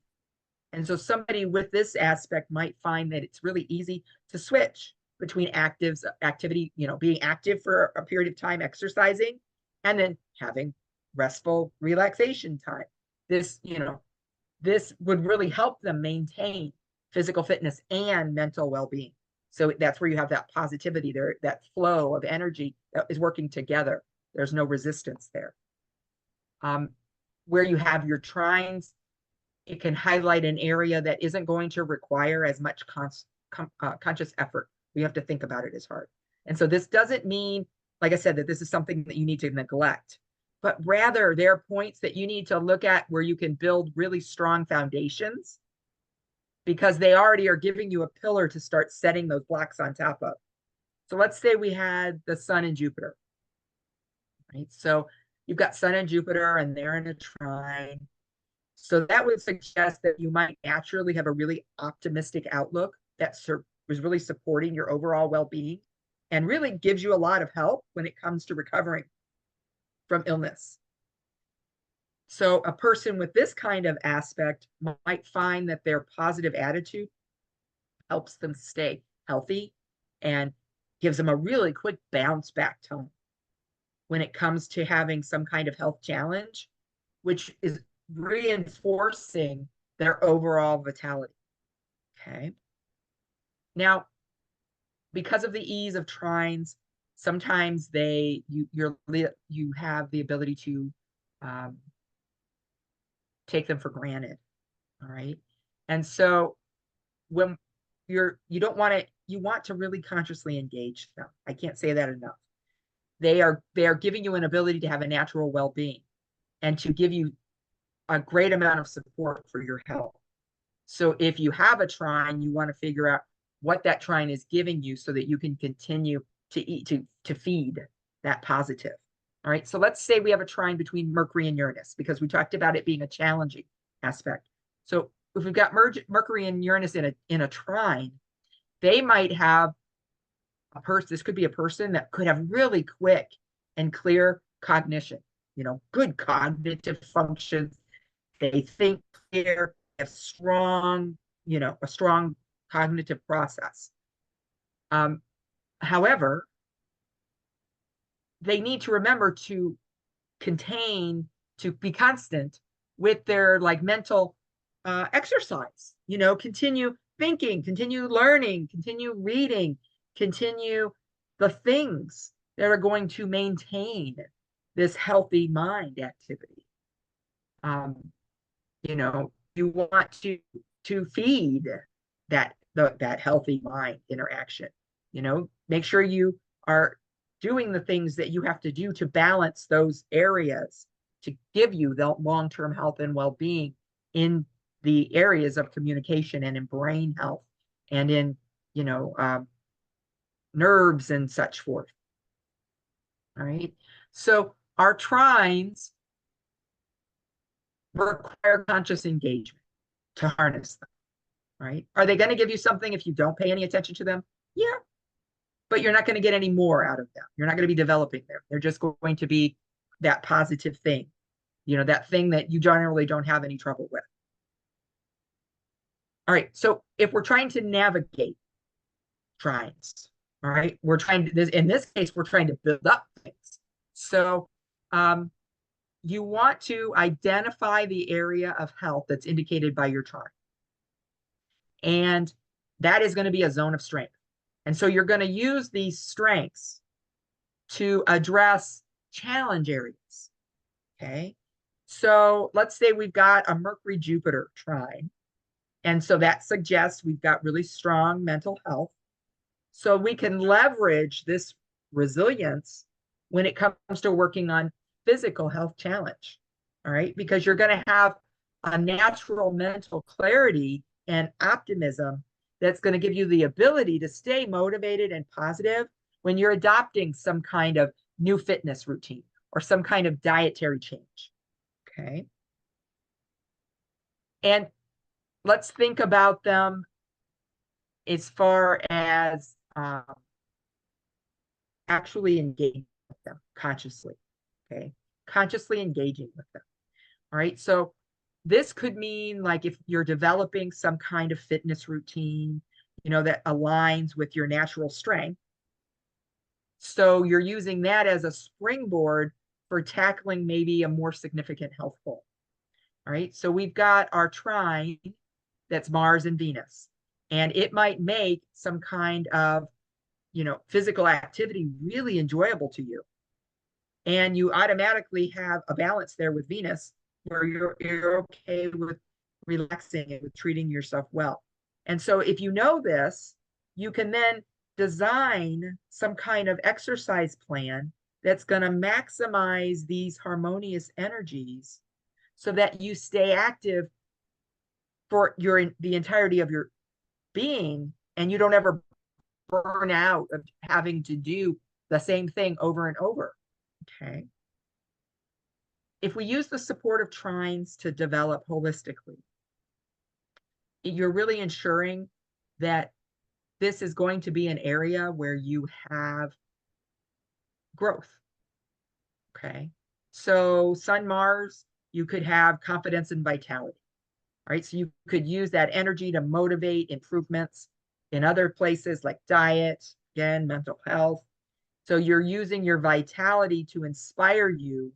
And so somebody with this aspect might find that it's really easy to switch between activity, being active for a period of time, exercising, and then having restful relaxation time. This would really help them maintain physical fitness and mental well-being. So that's where you have that positivity there, that flow of energy that is working together. There's no resistance there. Where you have your trines, it can highlight an area that isn't going to require as much conscious effort. We have to think about it as hard. And so this doesn't mean, like I said, that this is something that you need to neglect, but rather there are points that you need to look at where you can build really strong foundations, because they already are giving you a pillar to start setting those blocks on top of. So let's say we had the Sun and Jupiter, right? So you've got Sun and Jupiter and they're in a trine. So that would suggest that you might naturally have a really optimistic outlook that was really supporting your overall well-being and really gives you a lot of help when it comes to recovering from illness. So a person with this kind of aspect might find that their positive attitude helps them stay healthy and gives them a really quick bounce back time when it comes to having some kind of health challenge, which is reinforcing their overall vitality. Okay. Now, because of the ease of trines, sometimes you have the ability to take them for granted. All right. And so when you want to really consciously engage them. I can't say that enough. They are giving you an ability to have a natural well-being and to give you a great amount of support for your health. So if you have a trine, you want to figure out what that trine is giving you so that you can continue to eat, to feed that positive. All right. So let's say we have a trine between Mercury and Uranus, because we talked about it being a challenging aspect. So if we've got Mercury and Uranus in a trine, they might have a person. This could be a person that could have really quick and clear cognition, good cognitive functions. They think clear, have strong, a strong cognitive process. However, they need to remember to be constant with their mental exercise, continue thinking, continue learning, continue reading, continue the things that are going to maintain this healthy mind activity. You want to feed that healthy mind interaction. Make sure you are doing the things that you have to do to balance those areas to give you the long-term health and well-being in the areas of communication and in brain health and in nerves and such forth. All right. So our trines require conscious engagement to harness them. Right? Are they going to give you something if you don't pay any attention to them? Yeah. But you're not going to get any more out of them. You're not going to be developing them. They're just going to be that positive thing, that thing that you generally don't have any trouble with. All right. So if we're trying to navigate trines, all right, in this case, we're trying to build up things. So you want to identify the area of health that's indicated by your trine. And that is going to be a zone of strength. And so you're going to use these strengths to address challenge areas. Okay. So let's say we've got a Mercury-Jupiter trine. And so that suggests we've got really strong mental health. So we can leverage this resilience when it comes to working on physical health challenge. All right. Because you're going to have a natural mental clarity and optimism that's going to give you the ability to stay motivated and positive when you're adopting some kind of new fitness routine or some kind of dietary change. Okay. And let's think about them as far as actually engaging with them consciously. Okay. Consciously engaging with them. All right. So this could mean like if you're developing some kind of fitness routine, that aligns with your natural strength. So you're using that as a springboard for tackling maybe a more significant health goal. All right. So we've got our trine, that's Mars and Venus, and it might make some kind of, physical activity really enjoyable to you. And you automatically have a balance there with Venus where you're okay with relaxing and with treating yourself well. And so if you know this, you can then design some kind of exercise plan that's going to maximize these harmonious energies so that you stay active for the entirety of your being, and you don't ever burn out of having to do the same thing over and over. Okay. If we use the supportive trines to develop holistically, you're really ensuring that this is going to be an area where you have growth. Okay. So Sun Mars, you could have confidence and vitality. All right. So you could use that energy to motivate improvements in other places like diet, again, mental health. So you're using your vitality to inspire you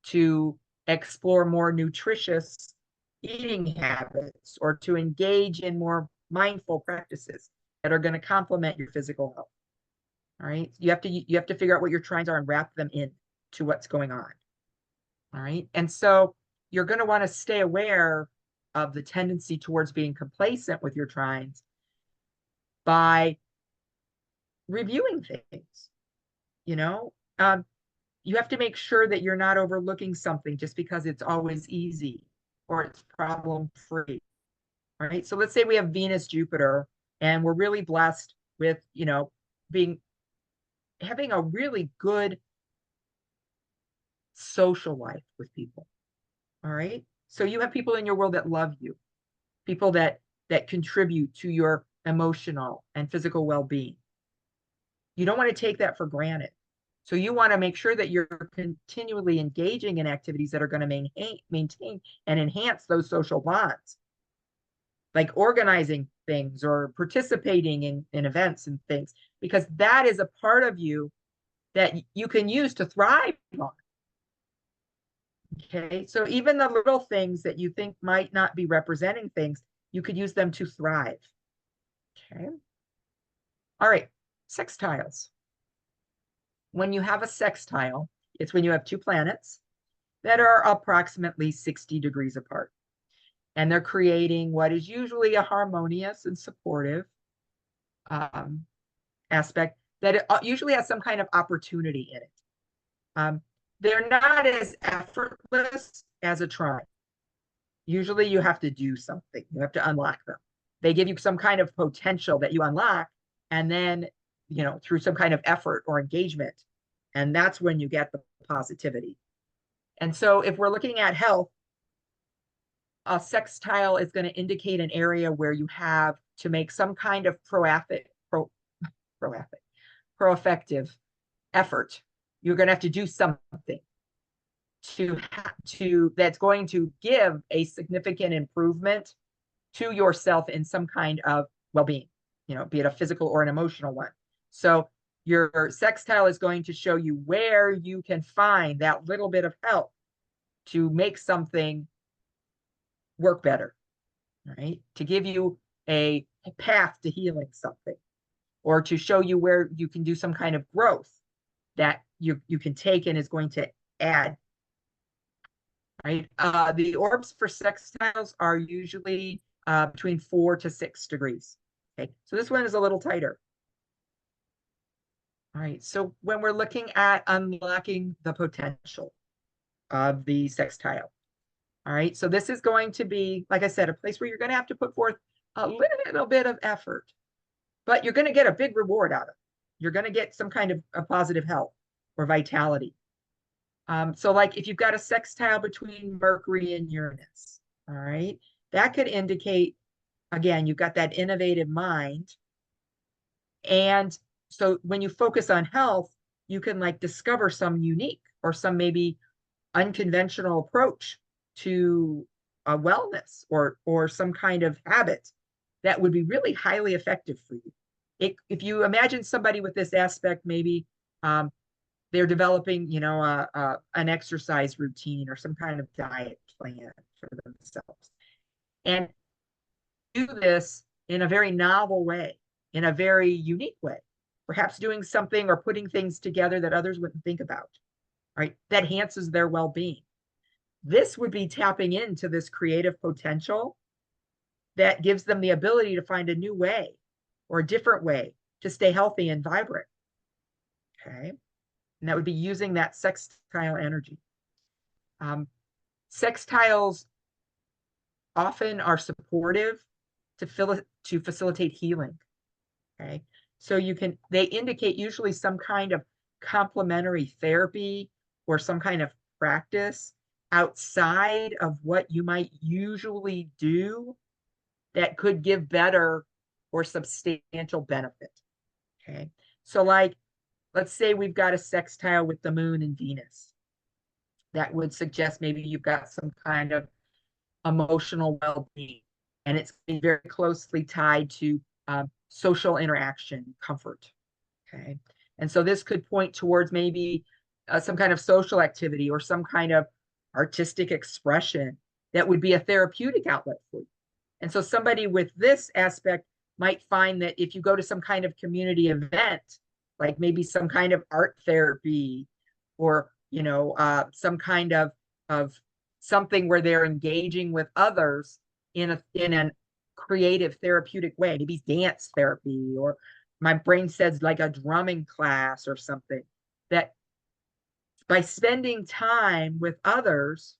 to explore more nutritious eating habits or to engage in more mindful practices that are going to complement your physical health. All right. You have to figure out what your trines are and wrap them in to what's going on. All right. And so you're going to want to stay aware of the tendency towards being complacent with your trines by reviewing things. You have to make sure that you're not overlooking something just because it's always easy or it's problem free. All right. So let's say we have Venus, Jupiter, and we're really blessed with, having a really good social life with people. All right. So you have people in your world that love you, people that contribute to your emotional and physical well-being. You don't want to take that for granted. So you want to make sure that you're continually engaging in activities that are going to maintain and enhance those social bonds, like organizing things or participating in events and things, because that is a part of you that you can use to thrive on. Okay, so even the little things that you think might not be representing things, you could use them to thrive. Okay. All right, sextiles. When you have a sextile, it's when you have two planets that are approximately 60 degrees apart. And they're creating what is usually a harmonious and supportive aspect that usually has some kind of opportunity in it. They're not as effortless as a trine. Usually you have to do something. You have to unlock them. They give you some kind of potential that you unlock, and then, through some kind of effort or engagement, and that's when you get the positivity. And so if we're looking at health, a sextile is going to indicate an area where you have to make some kind of proactive effort. You're going to have to do something that's going to give a significant improvement to yourself in some kind of well-being, be it a physical or an emotional one. So your sextile is going to show you where you can find that little bit of help to make something work better, right? To give you a path to healing something, or to show you where you can do some kind of growth that you can take and is going to add. Right. The orbs for sextiles are usually between 4 to 6 degrees. Okay, so this one is a little tighter. All right, so when we're looking at unlocking the potential of the sextile, all right, so this is going to be, like I said, a place where you're going to have to put forth a little bit of effort, but you're going to get a big reward out of it. You're going to get some kind of a positive health or vitality. So like if you've got a sextile between Mercury and Uranus, all right, that could indicate, again, you've got that innovative mind. And so when you focus on health, you can like discover some unique or some maybe unconventional approach to a wellness or some kind of habit that would be really highly effective for you. If you imagine somebody with this aspect, maybe they're developing, an exercise routine or some kind of diet plan for themselves, and do this in a very novel way, in a very unique way, perhaps doing something or putting things together that others wouldn't think about, right? That enhances their well-being. This would be tapping into this creative potential that gives them the ability to find a new way or a different way to stay healthy and vibrant. Okay. And that would be using that sextile energy. Sextiles often are supportive to facilitate healing. Okay. So they indicate usually some kind of complementary therapy or some kind of practice outside of what you might usually do that could give better or substantial benefit. Okay. So like, let's say we've got a sextile with the moon and Venus. That would suggest maybe you've got some kind of emotional well-being, and it's very closely tied to social interaction, comfort. Okay. And so this could point towards maybe some kind of social activity or some kind of artistic expression that would be a therapeutic outlet for you. And so somebody with this aspect might find that if you go to some kind of community event, like maybe some kind of art therapy or, some kind of something where they're engaging with others in a creative therapeutic way, maybe dance therapy, or my brain says like a drumming class or something, that by spending time with others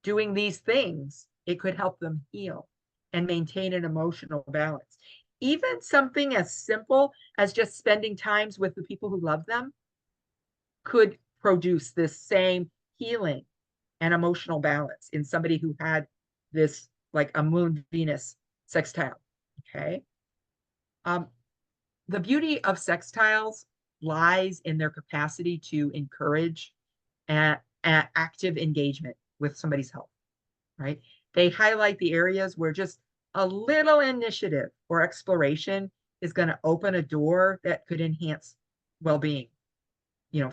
doing these things, it could help them heal and maintain an emotional balance. Even something as simple as just spending times with the people who love them could produce this same healing and emotional balance in somebody who had this, like a moon Venus sextile. Okay. The beauty of sextiles lies in their capacity to encourage an active engagement with somebody's health, right? They highlight the areas where just a little initiative or exploration is going to open a door that could enhance well-being,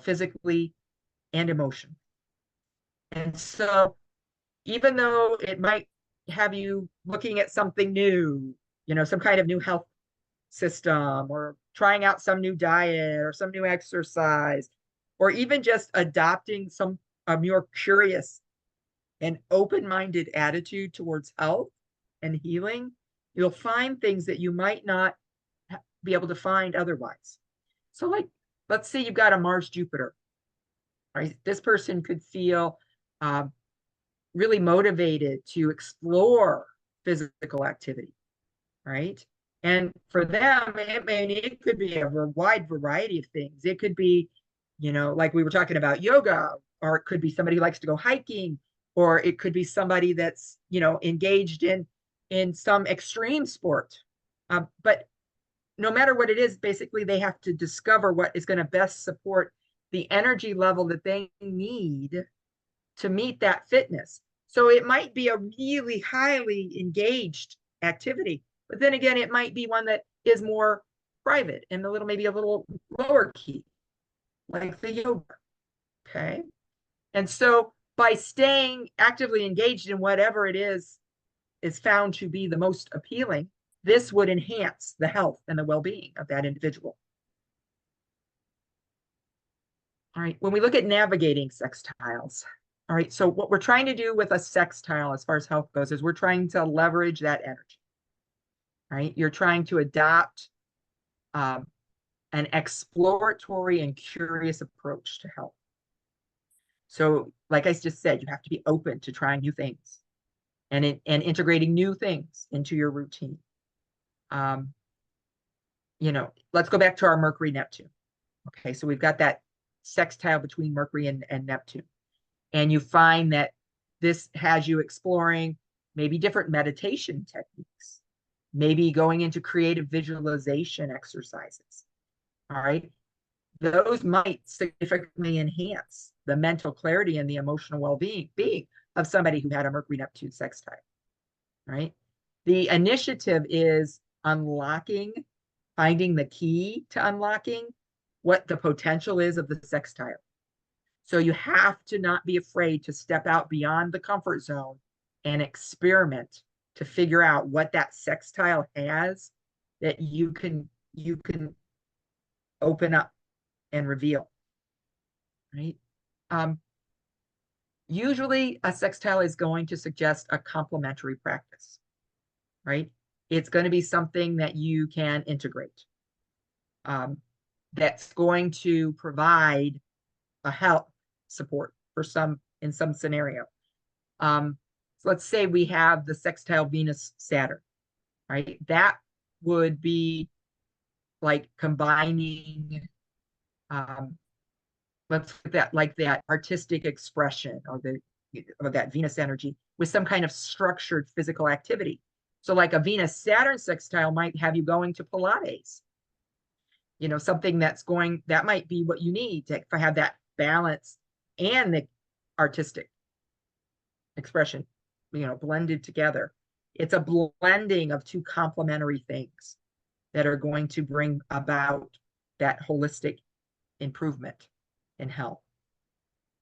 physically and emotionally. And so even though it might have you looking at something new, some kind of new health system, or trying out some new diet or some new exercise, or even just adopting a more curious and open-minded attitude towards health and healing, you'll find things that you might not be able to find otherwise. So like, let's say you've got a Mars Jupiter, right? This person could feel really motivated to explore physical activity, right? And for them, it could be a wide variety of things. It could be, like we were talking about yoga, or it could be somebody who likes to go hiking, or it could be somebody that's, engaged in some extreme sport. But no matter what it is, basically they have to discover what is going to best support the energy level that they need to meet that fitness. So it might be a really highly engaged activity, but then again, it might be one that is more private and maybe a little lower key, like the yoga. Okay. And so by staying actively engaged in whatever it is found to be the most appealing, this would enhance the health and the well-being of that individual. All right. When we look at navigating sextiles, all right, so what we're trying to do with a sextile as far as health goes is we're trying to leverage that energy, right? You're trying to adopt an exploratory and curious approach to health. So like I just said, you have to be open to trying new things and integrating new things into your routine. Let's go back to our Mercury Neptune. Okay, so we've got that sextile between Mercury and Neptune. And you find that this has you exploring maybe different meditation techniques, maybe going into creative visualization exercises. All right. Those might significantly enhance the mental clarity and the emotional well-being, of somebody who had a Mercury-Neptune sextile, right? The initiative is unlocking, finding the key to unlocking what the potential is of the sextile. So you have to not be afraid to step out beyond the comfort zone and experiment to figure out what that sextile has that you can open up and reveal, right? Usually a sextile is going to suggest a complementary practice, right? It's going to be something that you can integrate. That's going to provide a help support for in some scenario. So let's say we have the sextile Venus Saturn, right? That would be like combining, let's put that like that artistic expression or that Venus energy with some kind of structured physical activity. So like a Venus Saturn sextile might have you going to Pilates, something that might be what you need to have that balance and the artistic expression, blended together. It's a blending of two complementary things that are going to bring about that holistic improvement in health.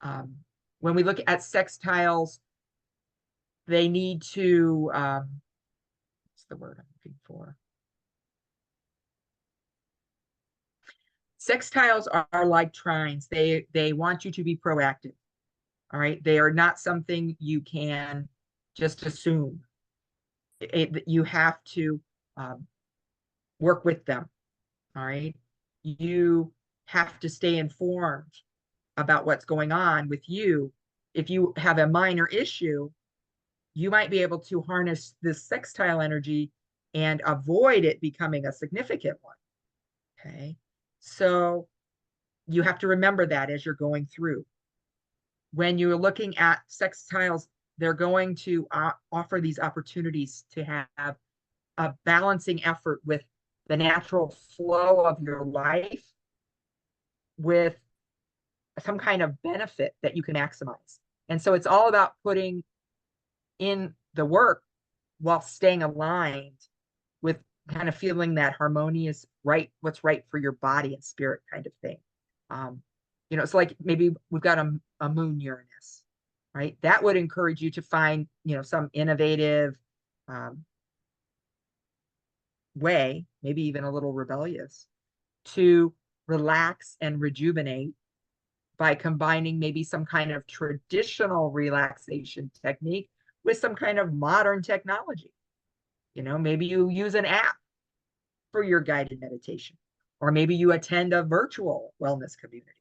When we look at sextiles, they need to, what's the word I'm looking for? Sextiles are like trines. They want you to be proactive. All right. They are not something you can just assume. You have to work with them. All right. You have to stay informed about what's going on with you. If you have a minor issue, you might be able to harness this sextile energy and avoid it becoming a significant one. Okay. So you have to remember that as you're going through. When you're looking at sextiles, they're going to offer these opportunities to have a balancing effort with the natural flow of your life with some kind of benefit that you can maximize. And so it's all about putting in the work while staying aligned with kind of feeling that harmonious, what's right for your body and spirit kind of thing. It's like maybe we've got a moon Uranus, right? That would encourage you to find, some innovative way, maybe even a little rebellious, to relax and rejuvenate by combining maybe some kind of traditional relaxation technique with some kind of modern technology. Maybe you use an app for your guided meditation, or maybe you attend a virtual wellness community.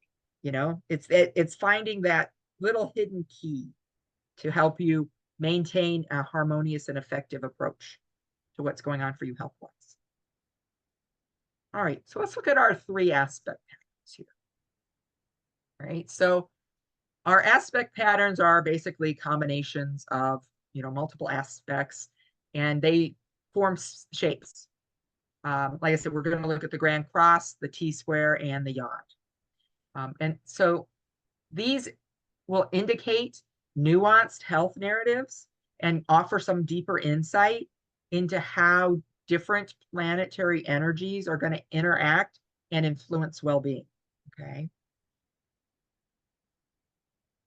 It's finding that little hidden key to help you maintain a harmonious and effective approach to what's going on for you health-wise. All right, so let's look at our 3 aspect patterns here. All right, so our aspect patterns are basically combinations of, multiple aspects, and they form shapes. Like I said, we're going to look at the Grand Cross, the T-square, and the yacht. And so these will indicate nuanced health narratives and offer some deeper insight into how different planetary energies are going to interact and influence well-being. Okay.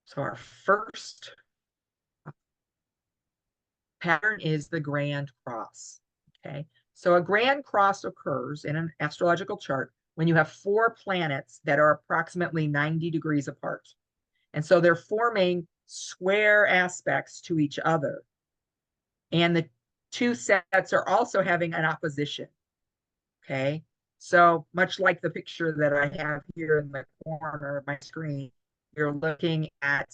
So our first pattern is the Grand Cross. Okay. So a Grand Cross occurs in an astrological chart when you have 4 planets that are approximately 90 degrees apart. And so they're forming square aspects to each other. And the 2 sets are also having an opposition. Okay. So much like the picture that I have here in the corner of my screen, you're looking at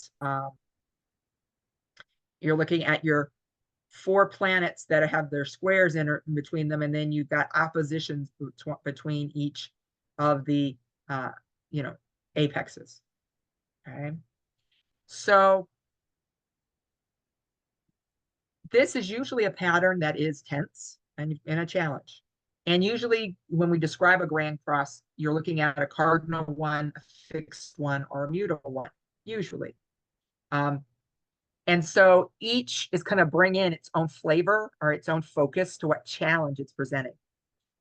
your 4 planets that have their squares in between them, and then you've got oppositions between each of the apexes. Okay, so this is usually a pattern that is tense and a challenge. And usually when we describe a Grand Cross, you're looking at a cardinal one, a fixed one, or a mutable one, usually. And so each is going to bring in its own flavor or its own focus to what challenge it's presenting.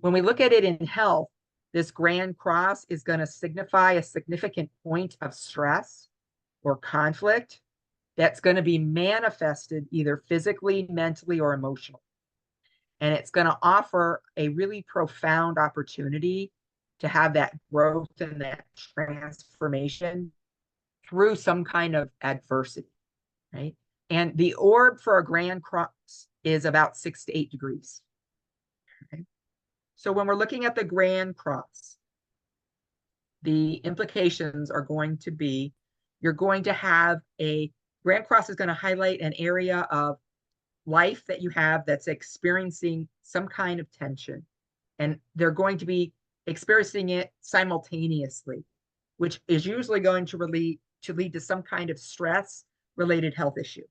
When we look at it in health, this grand cross is going to signify a significant point of stress or conflict that's going to be manifested either physically, mentally, or emotionally. And it's going to offer a really profound opportunity to have that growth and that transformation through some kind of adversity, right? And the orb for a grand cross is about 6 to 8 degrees. Okay? So when we're looking at the grand cross, the implications are going to be, you're going to have a grand cross is going to highlight an area of life that you have that's experiencing some kind of tension. And they're going to be experiencing it simultaneously, which is usually going to lead to some kind of stress related health issue.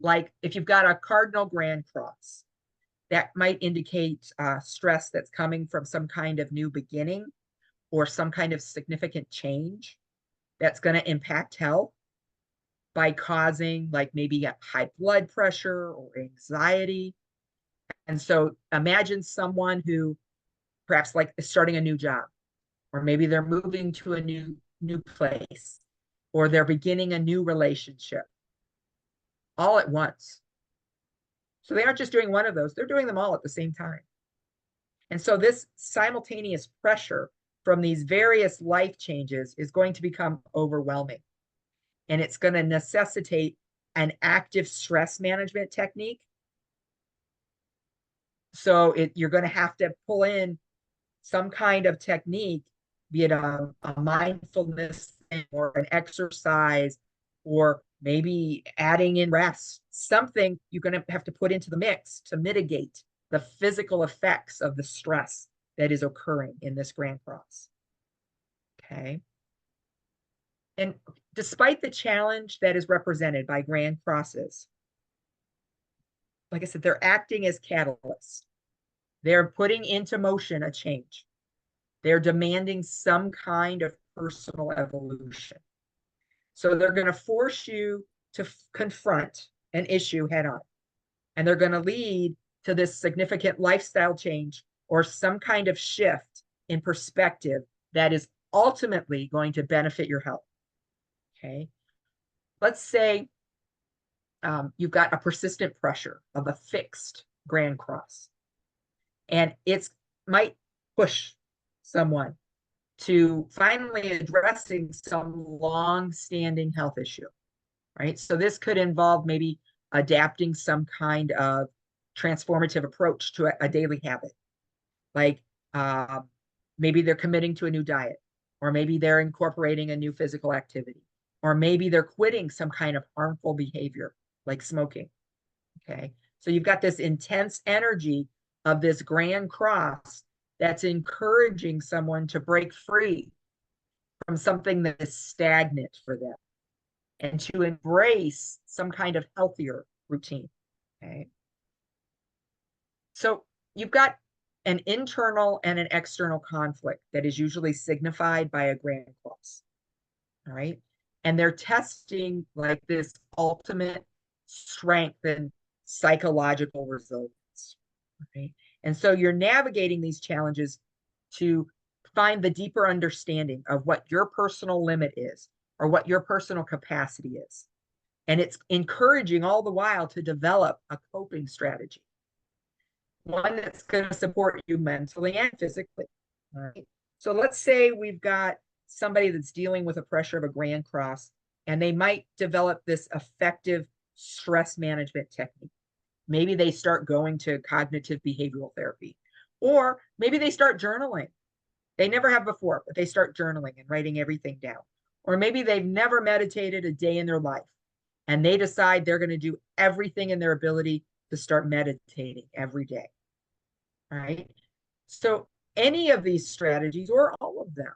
Like if you've got a cardinal grand cross, that might indicate stress that's coming from some kind of new beginning or some kind of significant change that's going to impact health by causing like maybe high blood pressure or anxiety. And so imagine someone who perhaps like is starting a new job, or maybe they're moving to a new place, or they're beginning a new relationship all at once. So they aren't just doing one of those, they're doing them all at the same time. And so this simultaneous pressure from these various life changes is going to become overwhelming. And it's going to necessitate an active stress management technique. So you're going to have to pull in some kind of technique, be it a mindfulness thing or an exercise, or maybe adding in rest, something you're going to have to put into the mix to mitigate the physical effects of the stress that is occurring in this grand cross. Okay. And despite the challenge that is represented by grand crosses, like I said, they're acting as catalysts. They're putting into motion a change. They're demanding some kind of personal evolution. So they're going to force you to confront an issue head on. And they're going to lead to this significant lifestyle change or some kind of shift in perspective that is ultimately going to benefit your health. Okay. Let's say you've got a persistent pressure of a fixed grand cross, and it might push someone to finally addressing some long-standing health issue, right? So this could involve maybe adapting some kind of transformative approach to a daily habit. Like maybe they're committing to a new diet, or maybe they're incorporating a new physical activity, or maybe they're quitting some kind of harmful behavior like smoking. Okay. So you've got this intense energy of this grand cross that's encouraging someone to break free from something that is stagnant for them and to embrace some kind of healthier routine. Okay. So you've got an internal and an external conflict that is usually signified by a grand cross. All right. And they're testing like this ultimate strength and psychological resilience. Okay. And so you're navigating these challenges to find the deeper understanding of what your personal limit is or what your personal capacity is. And it's encouraging all the while to develop a coping strategy, one that's going to support you mentally and physically. All right. So let's say we've got somebody that's dealing with a pressure of a grand cross, and they might develop this effective stress management technique. Maybe they start going to cognitive behavioral therapy, or maybe they start journaling. They never have before, but they start journaling and writing everything down. Or maybe they've never meditated a day in their life, and they decide they're going to do everything in their ability to start meditating every day. All right. So any of these strategies, or all of them,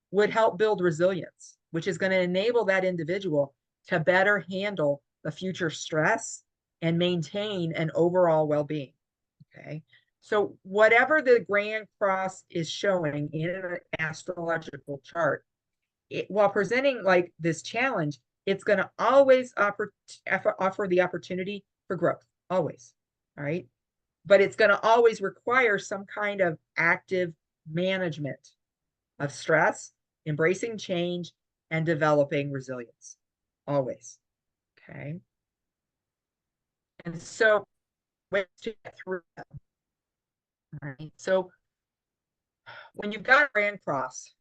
would help build resilience, which is going to enable that individual to better handle the future stress and maintain an overall well-being. Okay. So whatever the grand cross is showing in an astrological chart, while presenting like this challenge, it's going to always offer the opportunity for growth, always. All right. But it's going to always require some kind of active management of stress, embracing change, and developing resilience, always. Okay. And so, let's get through that. All right. So, when you've got a Grand Cross,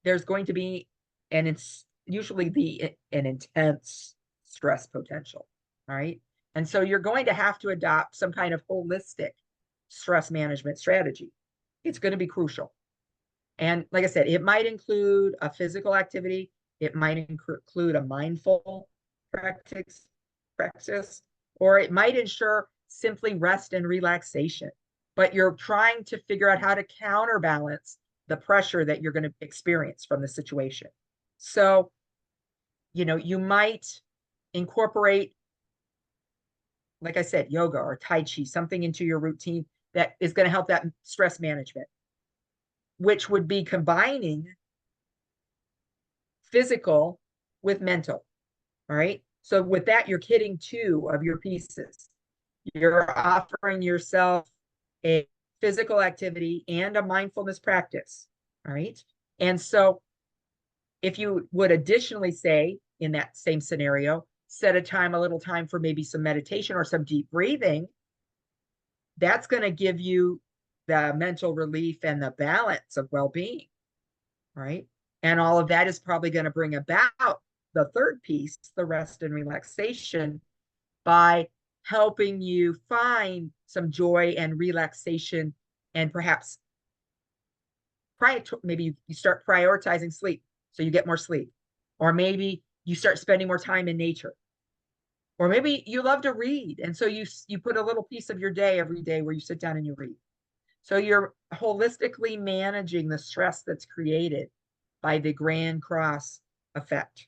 there's going to be, and it's usually an intense stress potential. All right. And so you're going to have to adopt some kind of holistic stress management strategy. It's going to be crucial. And like I said, it might include a physical activity. It might include a mindful practice, or it might ensure simply rest and relaxation. But you're trying to figure out how to counterbalance the pressure that you're going to experience from the situation. So, you might incorporate, like I said, yoga or Tai Chi, something into your routine that is going to help that stress management, which would be combining physical with mental. All right. So with that, you're hitting two of your pieces. You're offering yourself a physical activity and a mindfulness practice. All right. And so if you would additionally say in that same scenario, set a little time for maybe some meditation or some deep breathing, that's going to give you the mental relief and the balance of well-being, right? And all of that is probably going to bring about the third piece, the rest and relaxation, by helping you find some joy and relaxation, and perhaps maybe you start prioritizing sleep so you get more sleep, or maybe you start spending more time in nature, or maybe you love to read, and so you put a little piece of your day every day where you sit down and you read. So you're holistically managing the stress that's created by the Grand Cross effect.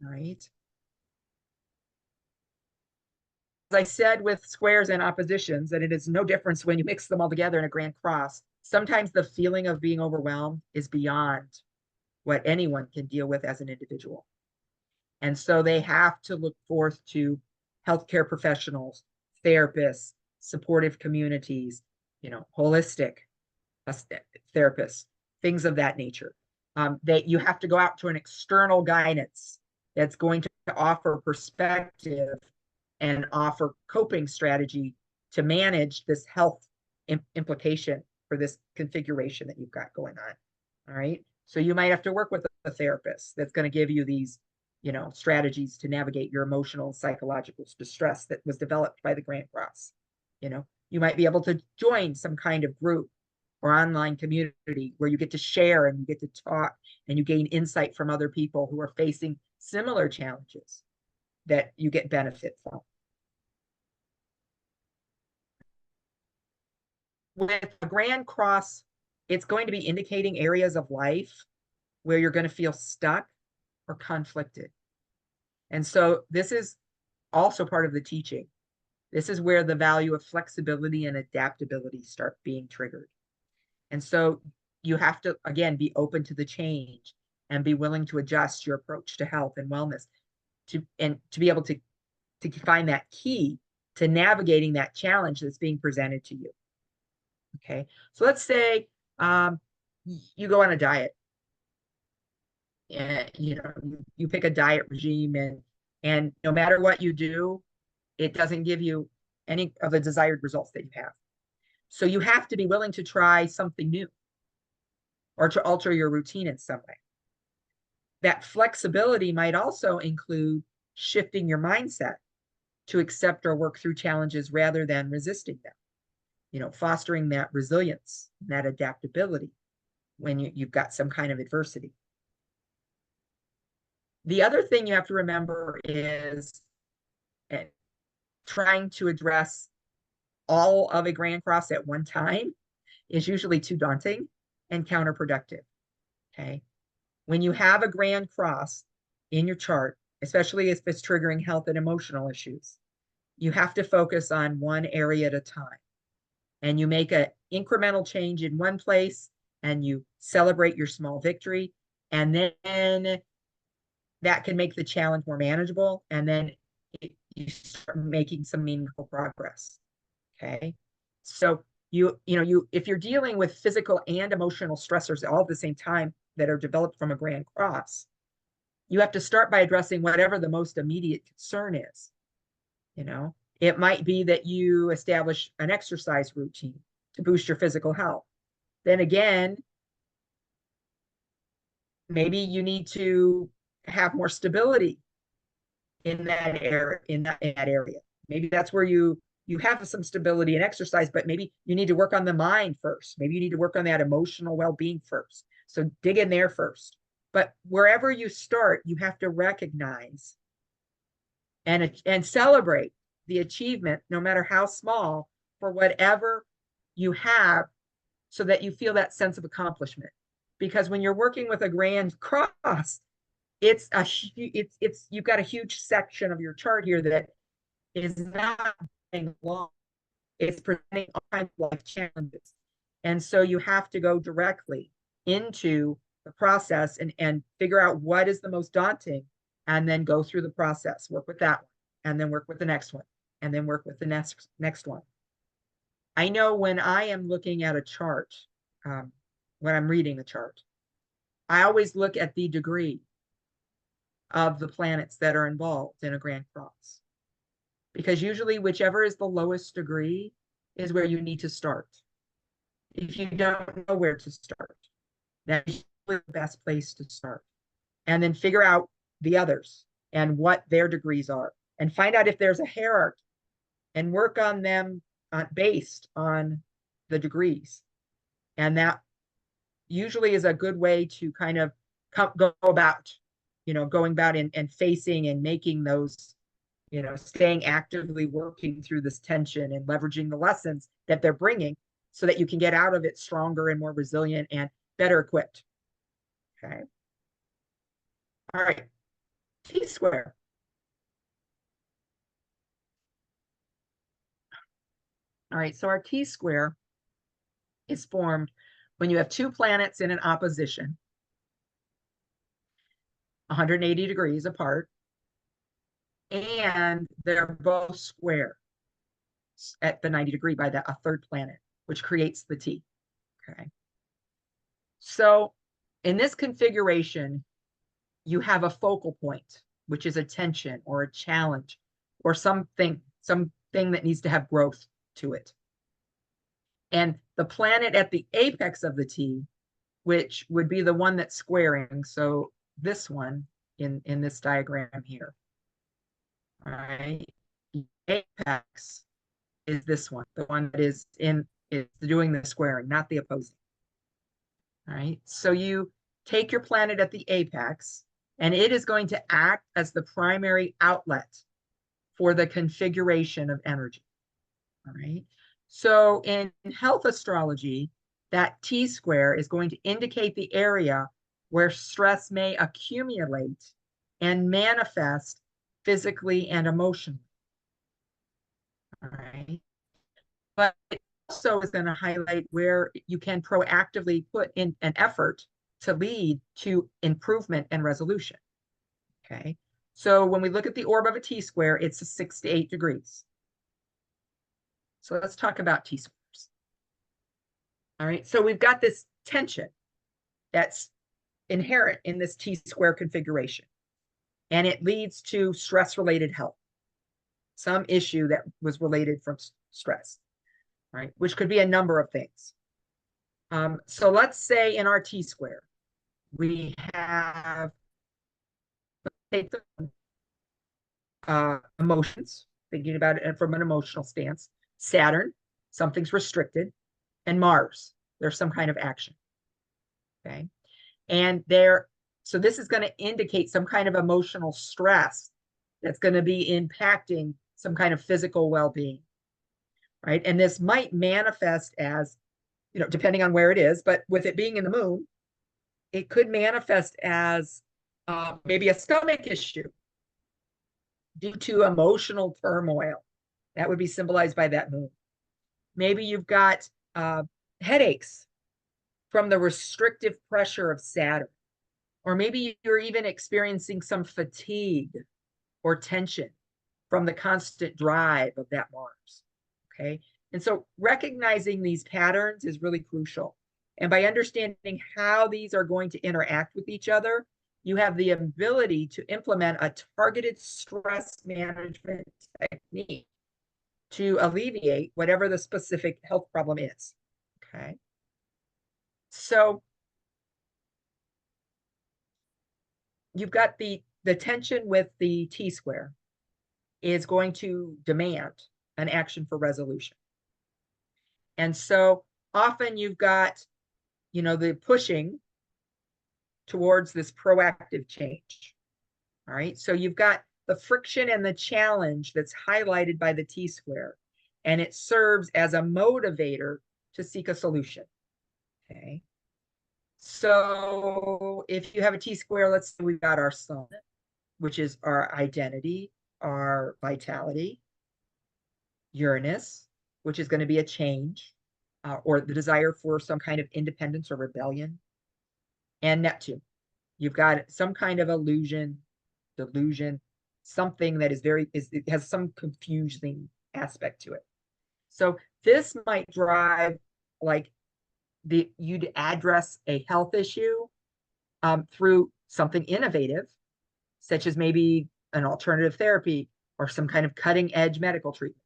All right. As I said with squares and oppositions, that it is no difference when you mix them all together in a Grand Cross. Sometimes the feeling of being overwhelmed is beyond what anyone can deal with as an individual. And so they have to look forth to healthcare professionals, therapists, supportive communities, holistic therapists, things of that nature. That you have to go out to an external guidance that's going to offer perspective and offer coping strategy to manage this health implication for this configuration that you've got going on. All right. So you might have to work with a therapist that's going to give you these, strategies to navigate your emotional and psychological distress that was developed by the Grand Cross. You might be able to join some kind of group or online community where you get to share and you get to talk and you gain insight from other people who are facing similar challenges that you get benefit from. With a Grand Cross, it's going to be indicating areas of life where you're going to feel stuck or conflicted. And so this is also part of the teaching. This is where the value of flexibility and adaptability start being triggered. And so you have to, again, be open to the change and be willing to adjust your approach to health and wellness to be able to find that key to navigating that challenge that's being presented to you. Okay, so let's say you go on a diet, and you pick a diet regime, and no matter what you do, it doesn't give you any of the desired results that you have. So you have to be willing to try something new or to alter your routine in some way. That flexibility might also include shifting your mindset to accept or work through challenges rather than resisting them. Fostering that resilience, that adaptability when you've got some kind of adversity. The other thing you have to remember is trying to address all of a Grand Cross at one time is usually too daunting and counterproductive. Okay. When you have a Grand Cross in your chart, especially if it's triggering health and emotional issues, you have to focus on one area at a time. And you make an incremental change in one place and you celebrate your small victory. And then that can make the challenge more manageable. And then you start making some meaningful progress. Okay. So if you're dealing with physical and emotional stressors all at the same time that are developed from a grand cross, you have to start by addressing whatever the most immediate concern is. It might be that you establish an exercise routine to boost your physical health. Then again, maybe you need to have more stability in that area. Maybe that's where you have some stability and exercise, but maybe you need to work on the mind first. Maybe you need to work on that emotional well-being first. So dig in there first. But wherever you start, you have to recognize and celebrate the achievement, no matter how small, for whatever you have, so that you feel that sense of accomplishment. Because when you're working with a grand cross, you've got a huge section of your chart here that is not long. It's presenting all kinds of life challenges. And so you have to go directly into the process and figure out what is the most daunting, and then go through the process, work with that one, and then work with the next one, and then work with the next one. I know when I am looking at a chart, when I'm reading a chart, I always look at the degree of the planets that are involved in a grand cross, because usually whichever is the lowest degree is where you need to start. If you don't know where to start, that's the best place to start. And then figure out the others and what their degrees are, and find out if there's a hierarchy, and work on them based on the degrees. And that usually is a good way to kind of go about, going about and facing and making those, staying actively working through this tension and leveraging the lessons that they're bringing, so that you can get out of it stronger and more resilient and better equipped. Okay. All right. T-square. All right. So our T-square is formed when you have two planets in an opposition, 180 degrees apart, and they're both square at the 90-degree by a third planet, which creates the T. Okay. So in this configuration, you have a focal point, which is a tension or a challenge or something that needs to have growth to it. And the planet at the apex of the T, which would be the one that's squaring, so this one in this diagram here. All right. The apex is this one, the one that is doing the squaring, not the opposing. All right. So you take your planet at the apex, and it is going to act as the primary outlet for the configuration of energy. All right. So in health astrology, that T-square is going to indicate the area where stress may accumulate and manifest physically and emotionally. All right. But it also is going to highlight where you can proactively put in an effort to lead to improvement and resolution. Okay. So when we look at the orb of a T-square, it's 6 to 8 degrees. So let's talk about T-squares. All right. So we've got this tension that's inherent in this T-square configuration, and it leads to stress-related health, some issue that was related from stress, right? Which could be a number of things. So let's say in our T-square, we have emotions, thinking about it from an emotional stance, Saturn, something's restricted, and Mars, there's some kind of action. Okay. And so this is going to indicate some kind of emotional stress that's going to be impacting some kind of physical well-being, right? And this might manifest as, depending on where it is, but with it being in the moon, it could manifest as maybe a stomach issue due to emotional turmoil. That would be symbolized by that moon. Maybe you've got headaches from the restrictive pressure of Saturn, or maybe you're even experiencing some fatigue or tension from the constant drive of that Mars. Okay. And so recognizing these patterns is really crucial. And by understanding how these are going to interact with each other, you have the ability to implement a targeted stress management technique to alleviate whatever the specific health problem is. Okay. So you've got the tension with the T square is going to demand an action for resolution. And so often you've got, the pushing towards this proactive change. All right. So you've got the friction and the challenge that's highlighted by the T square, and it serves as a motivator to seek a solution. Okay. So if you have a T square, let's say we've got our sun, which is our identity, our vitality, Uranus, which is going to be a change, or the desire for some kind of independence or rebellion, and Neptune. You've got some kind of illusion, delusion, something that it has some confusing aspect to it. So this might drive like you to address a health issue through something innovative, such as maybe an alternative therapy or some kind of cutting edge medical treatment.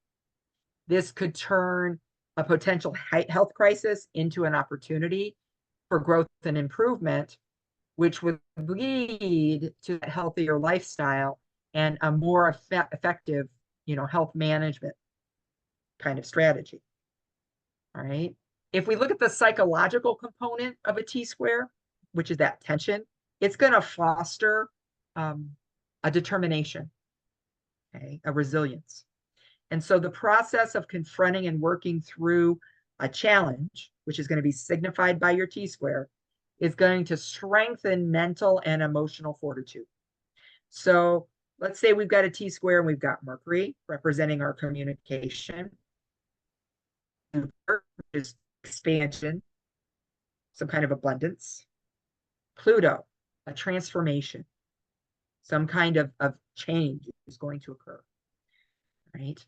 This could turn a potential health crisis into an opportunity for growth and improvement, which would lead to a healthier lifestyle and a more effective, health management kind of strategy. All right. If we look at the psychological component of a T square, which is that tension, it's going to foster a determination, okay, a resilience. And so the process of confronting and working through a challenge, which is going to be signified by your T square, is going to strengthen mental and emotional fortitude. So let's say we've got a T square and we've got Mercury representing our communication, which is expansion, some kind of abundance. Pluto, a transformation, some kind of change is going to occur, right?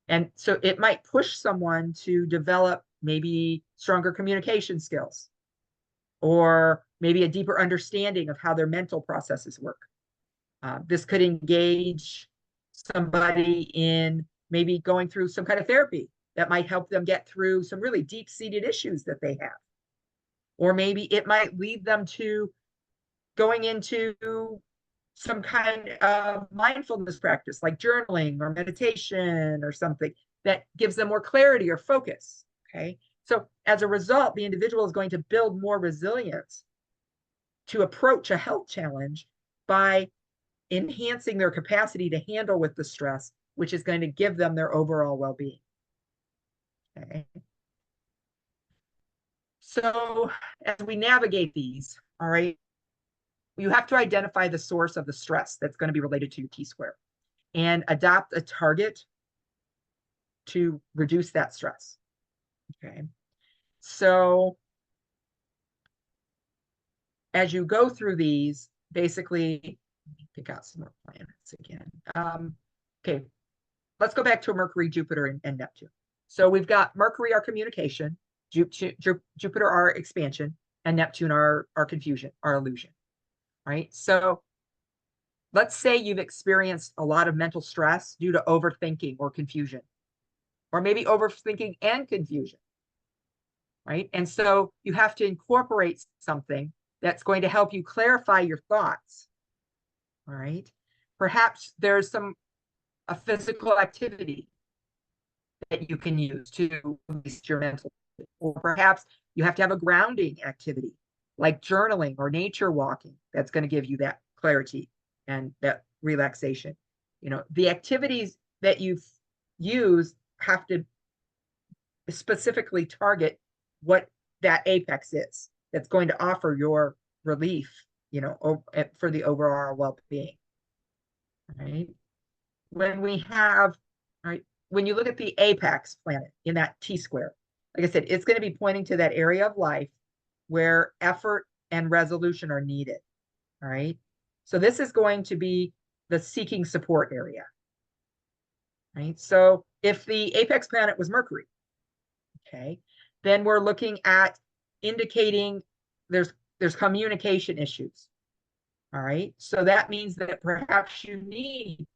And so it might push someone to develop maybe stronger communication skills, or maybe a deeper understanding of how their mental processes work. This could engage somebody in maybe going through some kind of therapy that might help them get through some really deep-seated issues that they have. Or maybe it might lead them to going into some kind of mindfulness practice like journaling or meditation or something that gives them more clarity or focus. Okay. So as a result, the individual is going to build more resilience to approach a health challenge by enhancing their capacity to handle with the stress, which is going to give them their overall well-being. Okay. So as we navigate these, all right, you have to identify the source of the stress that's going to be related to your T square and adopt a target to reduce that stress. Okay. So as you go through these, basically, pick out some more planets again. Okay, let's go back to Mercury, Jupiter, and Neptune. So we've got Mercury, our communication, Jupiter, our expansion, and Neptune, our confusion, our illusion. Right. So let's say you've experienced a lot of mental stress due to overthinking or confusion, or maybe overthinking and confusion. Right. And so you have to incorporate something that's going to help you clarify your thoughts. All right. Perhaps there's a physical activity that you can use to release your mental, or perhaps you have to have a grounding activity like journaling or nature walking that's going to give you that clarity and that relaxation. The activities that you use have to specifically target what that apex is that's going to offer your relief, for the overall well-being. Right. When you look at the apex planet in that T square, like I said, it's going to be pointing to that area of life where effort and resolution are needed. All right. So this is going to be the seeking support area. Right. So if the apex planet was Mercury, okay, then we're looking at indicating there's communication issues. All right. So that means that perhaps you need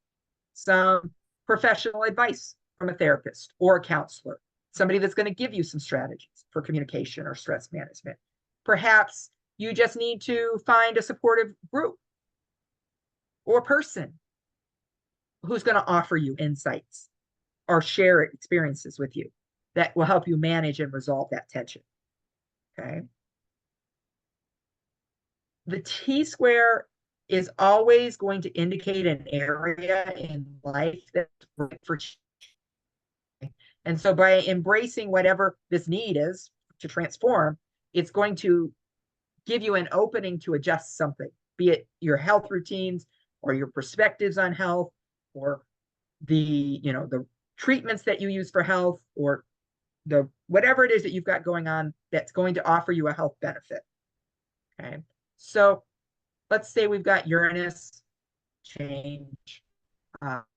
some professional advice from a therapist or a counselor, somebody that's going to give you some strategies for communication or stress management. Perhaps you just need to find a supportive group or person who's going to offer you insights or share experiences with you that will help you manage and resolve that tension. Okay. The T square is always going to indicate an area in life that's right for change. And so by embracing whatever this need is to transform, it's going to give you an opening to adjust something, be it your health routines or your perspectives on health or the, the treatments that you use for health or the whatever it is that you've got going on that's going to offer you a health benefit. Okay. So let's say we've got Uranus, change,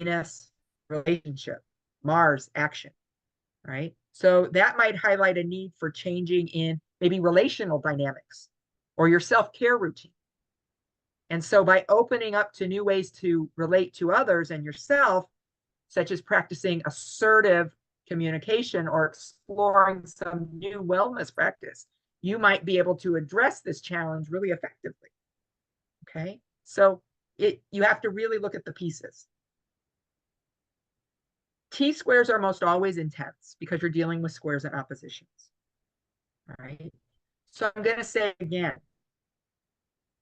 Venus, relationship, Mars, action, right? So that might highlight a need for changing in maybe relational dynamics or your self-care routine. And so by opening up to new ways to relate to others and yourself, such as practicing assertive communication or exploring some new wellness practice, you might be able to address this challenge really effectively. Okay, so you have to really look at the pieces. T squares are most always intense because you're dealing with squares and oppositions. All right, so I'm going to say again,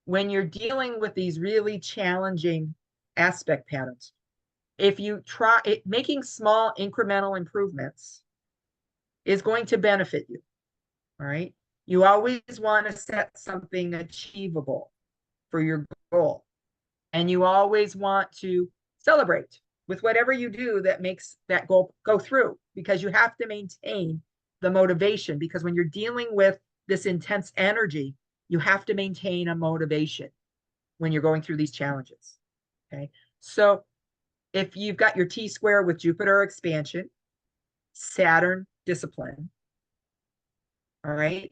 when you're dealing with these really challenging aspect patterns, if you try it, making small incremental improvements is going to benefit you. All right, you always want to set something achievable for your goal, and you always want to celebrate with whatever you do that makes that goal go through, because you have to maintain the motivation, because when you're dealing with this intense energy, you have to maintain a motivation when you're going through these challenges. Okay, so if you've got your T square with Jupiter expansion, Saturn discipline, all right,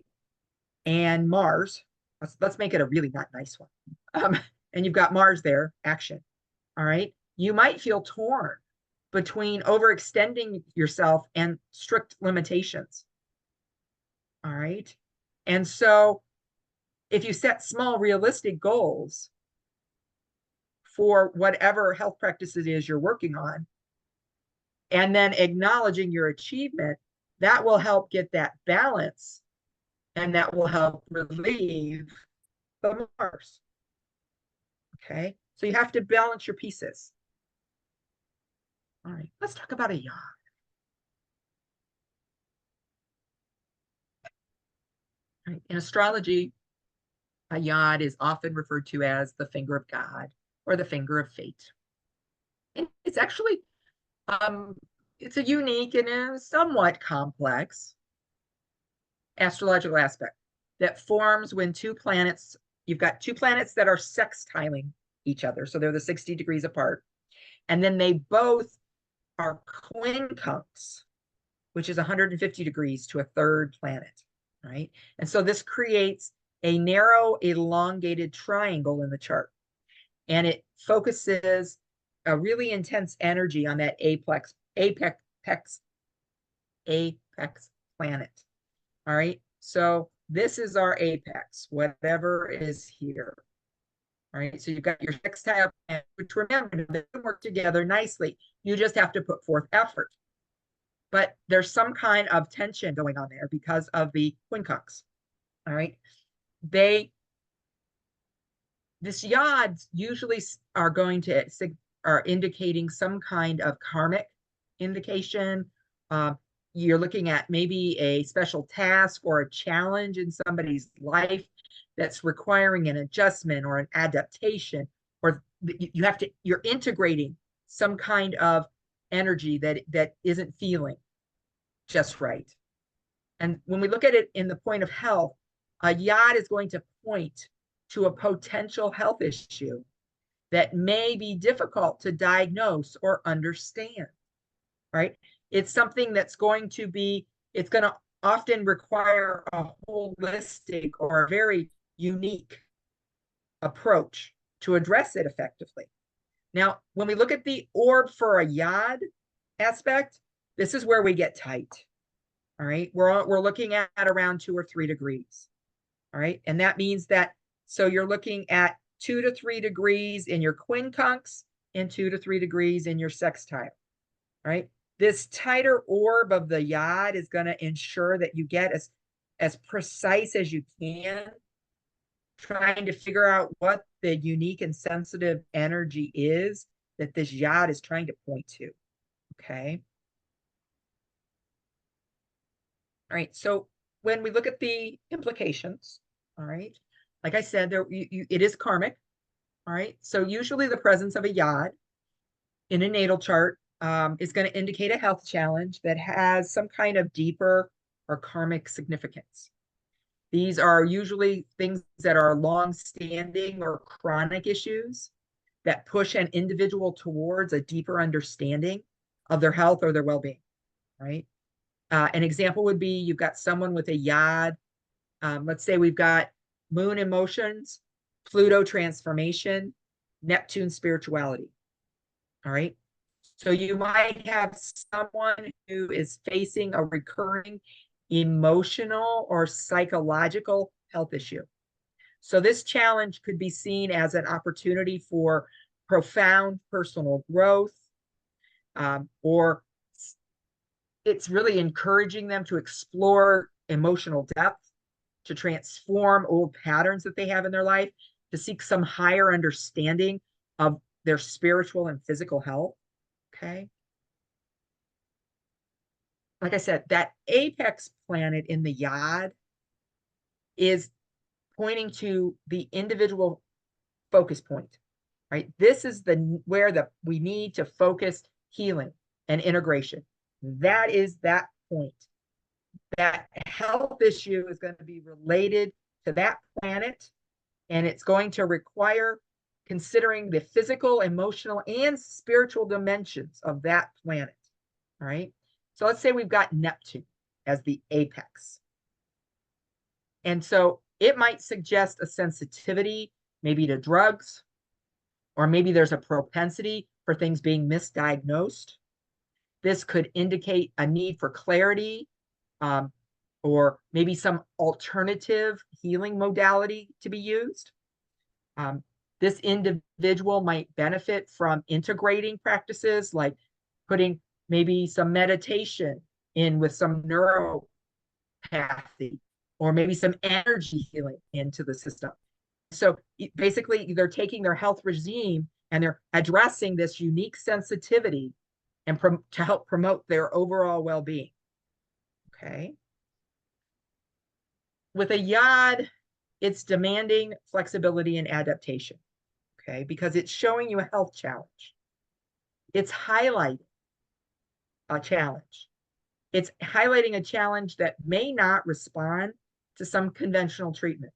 and Mars, let's make it a really not nice one. And you've got Mars there, action, all right, you might feel torn between overextending yourself and strict limitations. All right. And so if you set small, realistic goals for whatever health practice it is you're working on, and then acknowledging your achievement, that will help get that balance and that will help relieve the Mars. Okay. So you have to balance your pieces. All right, let's talk about a yod. Right. In astrology, a yod is often referred to as the finger of God or the finger of fate. And it's actually, it's a unique and a somewhat complex astrological aspect that forms when you've got two planets that are sextiling each other. So they're the 60 degrees apart. And then they both are quincunx, which is 150 degrees to a third planet, right? And so this creates a narrow, elongated triangle in the chart. And it focuses a really intense energy on that apex planet. All right. So this is our apex, whatever is here. All right. So you've got your sextile planet, which remember, they can work together nicely. You just have to put forth effort. But there's some kind of tension going on there because of the quincunx. All right. This yods usually are indicating some kind of karmic indication. You're looking at maybe a special task or a challenge in somebody's life that's requiring an adjustment or an adaptation, or you're integrating some kind of energy that isn't feeling just right. And when we look at it in the point of health, a yod is going to point to a potential health issue that may be difficult to diagnose or understand, right? It's something that's going to be, it's going to often require a holistic or a very unique approach to address it effectively. Now, when we look at the orb for a yod aspect, this is where we get tight. All right, we're looking at around 2 or 3 degrees. All right, and that means that, so you're looking at 2 to 3 degrees in your quincunx and 2 to 3 degrees in your sextile. All right, this tighter orb of the yod is going to ensure that you get as precise as you can, trying to figure out what the unique and sensitive energy is that this yod is trying to point to. Okay. All right, so when we look at the implications, all right, like I said, it is karmic. All right, so usually the presence of a yod in a natal chart is going to indicate a health challenge that has some kind of deeper or karmic significance. These are usually things that are long-standing or chronic issues that push an individual towards a deeper understanding of their health or their well-being, right? An example would be you've got someone with a yod. Let's say we've got Moon emotions, Pluto transformation, Neptune spirituality. All right. So you might have someone who is facing a recurring emotional or psychological health issue. So this challenge could be seen as an opportunity for profound personal growth, or it's really encouraging them to explore emotional depth, to transform old patterns that they have in their life, to seek some higher understanding of their spiritual and physical health. Okay. Like I said, that apex planet in the yod is pointing to the individual focus point, right? This is where we need to focus healing and integration. That is that point. That health issue is going to be related to that planet, and it's going to require considering the physical, emotional, and spiritual dimensions of that planet. All right. So let's say we've got Neptune as the apex. And so it might suggest a sensitivity, maybe to drugs, or maybe there's a propensity for things being misdiagnosed. This could indicate a need for clarity, or maybe some alternative healing modality to be used. This individual might benefit from integrating practices like putting maybe some meditation in with some neuropathy, or maybe some energy healing into the system. So basically, they're taking their health regime and they're addressing this unique sensitivity and to help promote their overall well-being. Okay. With a yod, it's demanding flexibility and adaptation. Okay, because it's showing you a health challenge. It's highlighting a challenge. It's highlighting a challenge that may not respond to some conventional treatment,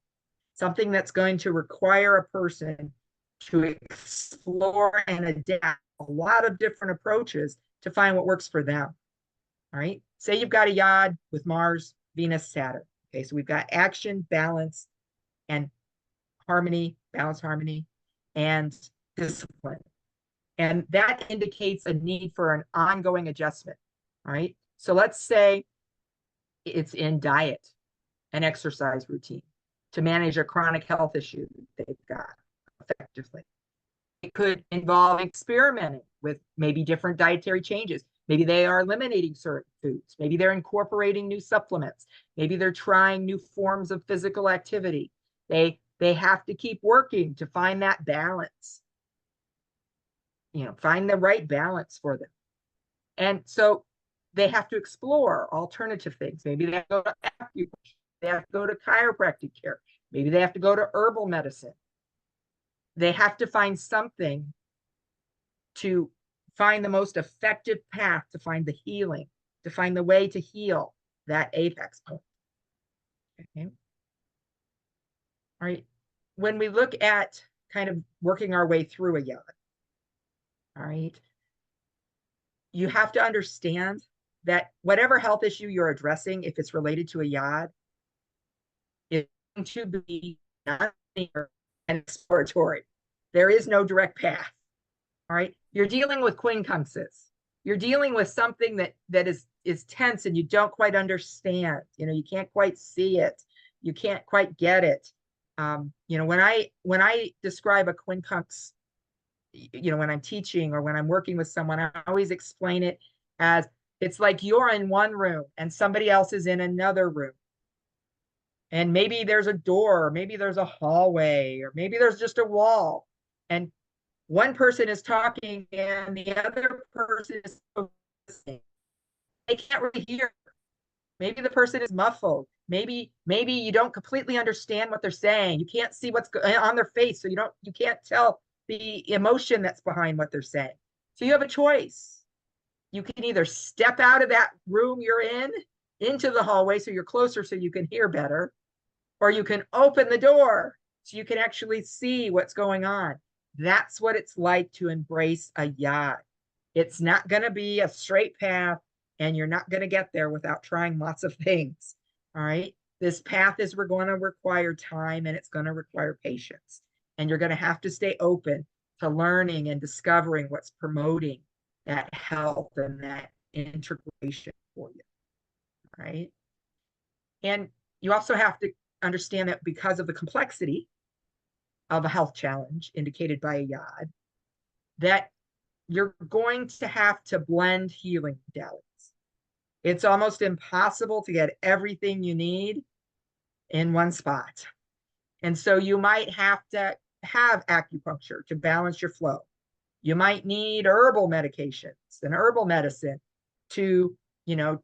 something that's going to require a person to explore and adapt a lot of different approaches to find what works for them. All right. Say you've got a yod with Mars, Venus, Saturn. Okay. So we've got action, balance, and harmony, balance, harmony, and discipline. And that indicates a need for an ongoing adjustment. All right. So let's say it's in diet and exercise routine to manage a chronic health issue that they've got effectively. It could involve experimenting with maybe different dietary changes. Maybe they are eliminating certain foods. Maybe they're incorporating new supplements. Maybe they're trying new forms of physical activity. They have to keep working to find that balance, find the right balance for them. And so they have to explore alternative things. Maybe they have to go to acupuncture. They have to go to chiropractic care. Maybe they have to go to herbal medicine. They have to find something to find the most effective path to find the healing, to find the way to heal that apex point. Okay. All right. when we look at kind of working our way through a yod, all right, you have to understand that whatever health issue you're addressing, if it's related to a yod, is going to be non-linear and exploratory. There is no direct path. All right. You're dealing with quincunxes. You're dealing with something that is tense and you don't quite understand. You know, you can't quite see it. You can't quite get it. You know, when I describe a quincunx, you know, when I'm teaching or when I'm working with someone, I always explain it as it's like you're in one room and somebody else is in another room. And maybe there's a door, or maybe there's a hallway, or maybe there's just a wall. And one person is talking and the other person is listening. They can't really hear. Maybe the person is muffled. Maybe you don't completely understand what they're saying. You can't see what's on their face, so you can't tell the emotion that's behind what they're saying. So you have a choice. You can either step out of that room you're in into the hallway so you're closer so you can hear better, or you can open the door so you can actually see what's going on. That's what it's like to embrace a yod. It's not going to be a straight path, and you're not going to get there without trying lots of things. All right. This path is going to require time and it's going to require patience. And you're going to have to stay open to learning and discovering what's promoting that health and that integration for you. All right. And you also have to understand that because of the complexity of a health challenge indicated by a yod, that you're going to have to blend healing modalities. It's almost impossible to get everything you need in one spot. And so you might have to have acupuncture to balance your flow. You might need herbal medications and herbal medicine to, you know,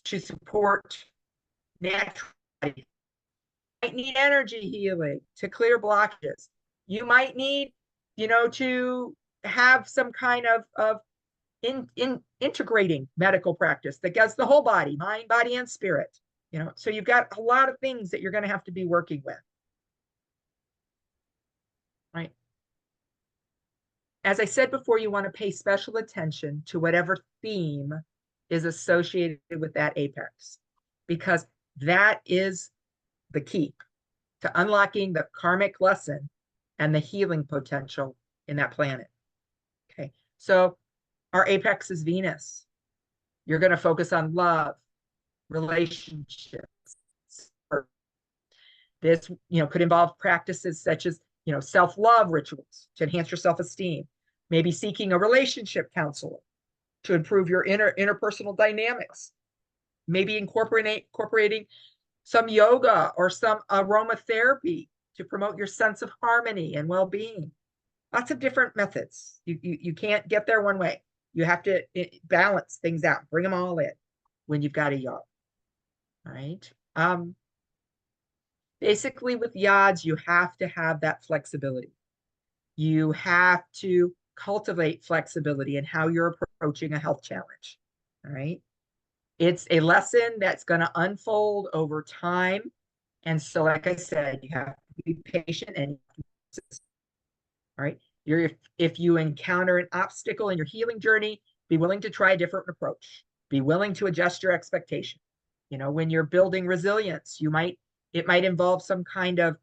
to support natural. You might need energy healing to clear blockages. You might need, you know, to have some kind of integrating medical practice that gets the whole body, mind, body, and spirit. You know, so you've got a lot of things that you're going to have to be working with. Right. As I said before, you want to pay special attention to whatever theme is associated with that apex, because that is the key to unlocking the karmic lesson and the healing potential in that planet. Okay, so our apex is Venus. You're going to focus on love, relationships. This, you know, could involve practices such as, you know, self-love rituals to enhance your self-esteem, maybe seeking a relationship counselor to improve your interpersonal dynamics, maybe incorporating some yoga or some aromatherapy to promote your sense of harmony and well-being. Lots of different methods. You can't get there one way. You have to balance things out, bring them all in when you've got a yod. All right. Basically, with yods, you have to have that flexibility. You have to cultivate flexibility in how you're approaching a health challenge. All right. It's a lesson that's going to unfold over time. And so, like I said, you have to be patient and all right. If you encounter an obstacle in your healing journey, be willing to try a different approach. Be willing to adjust your expectation. You know, when you're building resilience, it might involve some kind of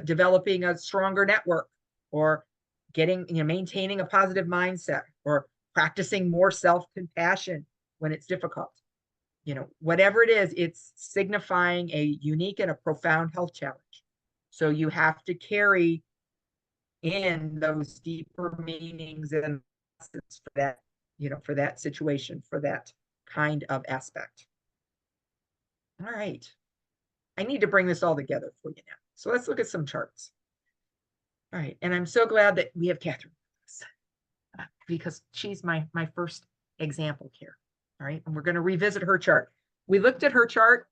developing a stronger network, or maintaining a positive mindset, or practicing more self-compassion when it's difficult. You know, whatever it is, it's signifying a unique and a profound health challenge. So you have to carry in those deeper meanings and lessons for that, you know, for that situation, for that kind of aspect. All right. I need to bring this all together for you now. So let's look at some charts. All right. And I'm so glad that we have Catherine with us, because she's my first example here. All right. And we're going to revisit her chart. We looked at her chart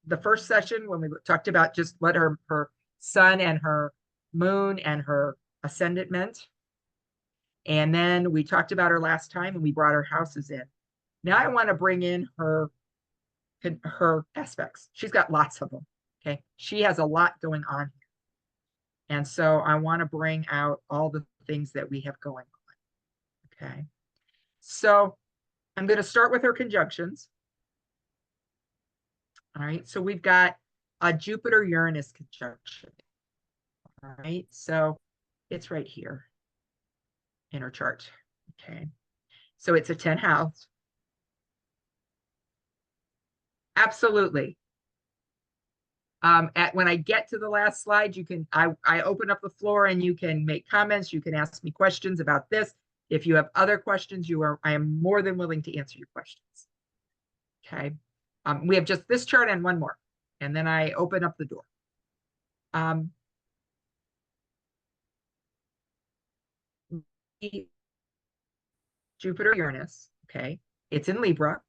the first session when we talked about just what her sun and her moon and her ascendant meant. And then we talked about her last time and we brought her houses in. Now I want to bring in her aspects. She's got lots of them. Okay. She has a lot going on here. And so I want to bring out all the things that we have going on. Okay. So I'm going to start with her conjunctions. All right. So we've got a Jupiter-Uranus conjunction. All right. So it's right here in her chart. Okay. So it's a 10 house. Absolutely. When I get to the last slide, you can, I open up the floor and you can make comments. You can ask me questions about this. If you have other questions, I am more than willing to answer your questions. Okay. We have just this chart and one more, and then I open up the door. Jupiter Uranus, okay. It's in Libra.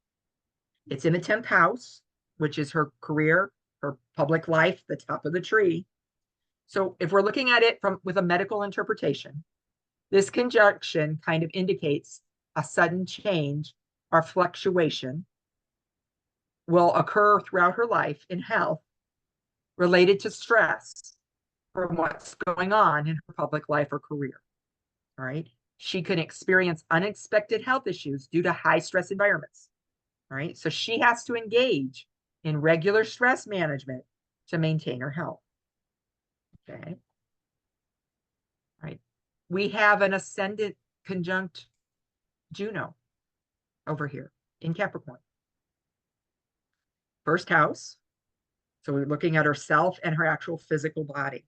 It's in the 10th house, which is her career, her public life, the top of the tree. So if we're looking at it with a medical interpretation, this conjunction kind of indicates a sudden change or fluctuation will occur throughout her life in health related to stress from what's going on in her public life or career. All right. She can experience unexpected health issues due to high stress environments. All right. So she has to engage in regular stress management to maintain her health. Okay. All right. We have an ascendant conjunct Juno over here in Capricorn. First house. So we're looking at herself and her actual physical body,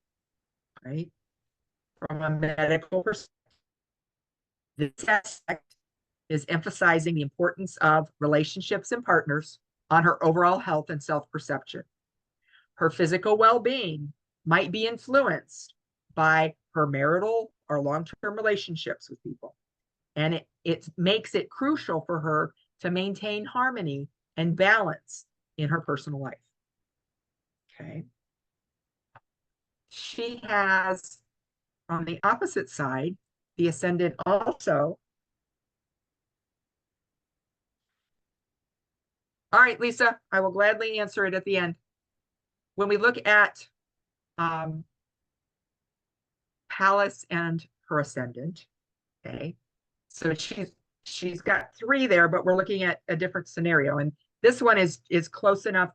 right? From a medical perspective, this aspect is emphasizing the importance of relationships and partners on her overall health and self-perception. Her physical well-being might be influenced by her marital or long-term relationships with people. And it makes it crucial for her to maintain harmony and balance in her personal life. Okay. She has, on the opposite side, the ascendant also. All right, Lisa, I will gladly answer it at the end. When we look at Pallas and her ascendant, okay, so she's got 3 there, but we're looking at a different scenario. And this one is close enough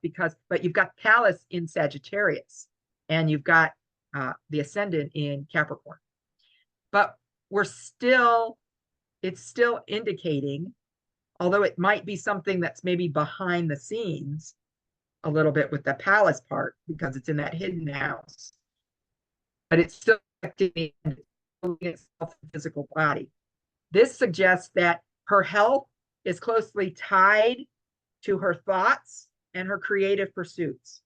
but you've got Pallas in Sagittarius and you've got the ascendant in Capricorn. But it's still indicating, although it might be something that's maybe behind the scenes a little bit with the Pallas part because it's in that hidden house, but it's still affecting the physical body. This suggests that her health is closely tied to her thoughts and her creative pursuits.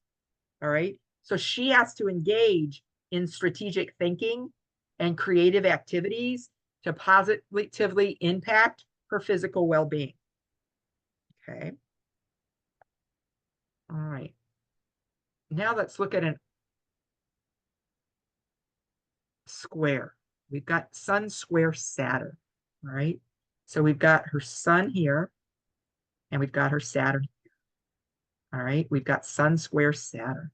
All right. So she has to engage in strategic thinking and creative activities to positively impact her physical well-being. Okay. All right. Now let's look at a square. We've got Sun square Saturn. All right. So we've got her Sun here and we've got her Saturn here. All right. We've got Sun square Saturn.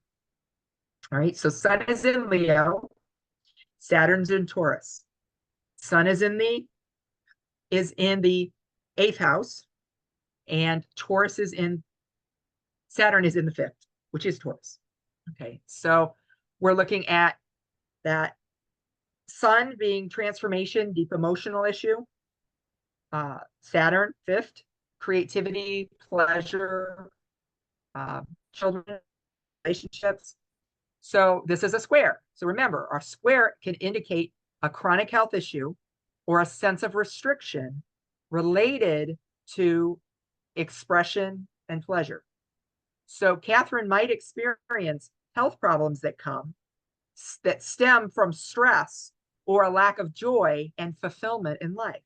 All right. So Sun is in Leo. Saturn's in Taurus. Sun is in the 8th house, and Saturn is in the 5th, which is Taurus. Okay, so we're looking at that Sun being transformation, deep emotional issue. Saturn, 5th, creativity, pleasure, children, relationships. So this is a square. So remember, our square can indicate a chronic health issue or a sense of restriction related to expression and pleasure. So Catherine might experience health problems that stem from stress or a lack of joy and fulfillment in life.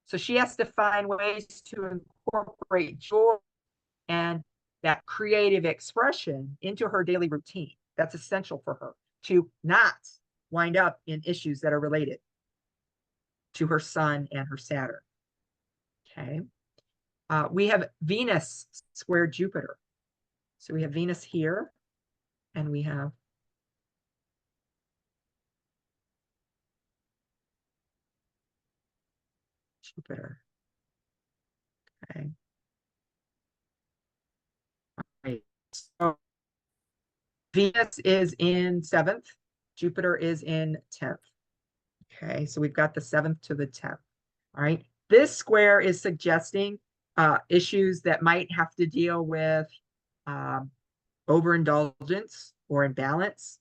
So she has to find ways to incorporate joy and that creative expression into her daily routine. That's essential for her to not wind up in issues that are related to her Sun and her Saturn. Okay. We have Venus square Jupiter. So we have Venus here, and we have Jupiter. Okay. Right. So Venus is in 7th, Jupiter is in 10th. Okay, so we've got the 7th to the 10th. All right. This square is suggesting issues that might have to deal with overindulgence or imbalance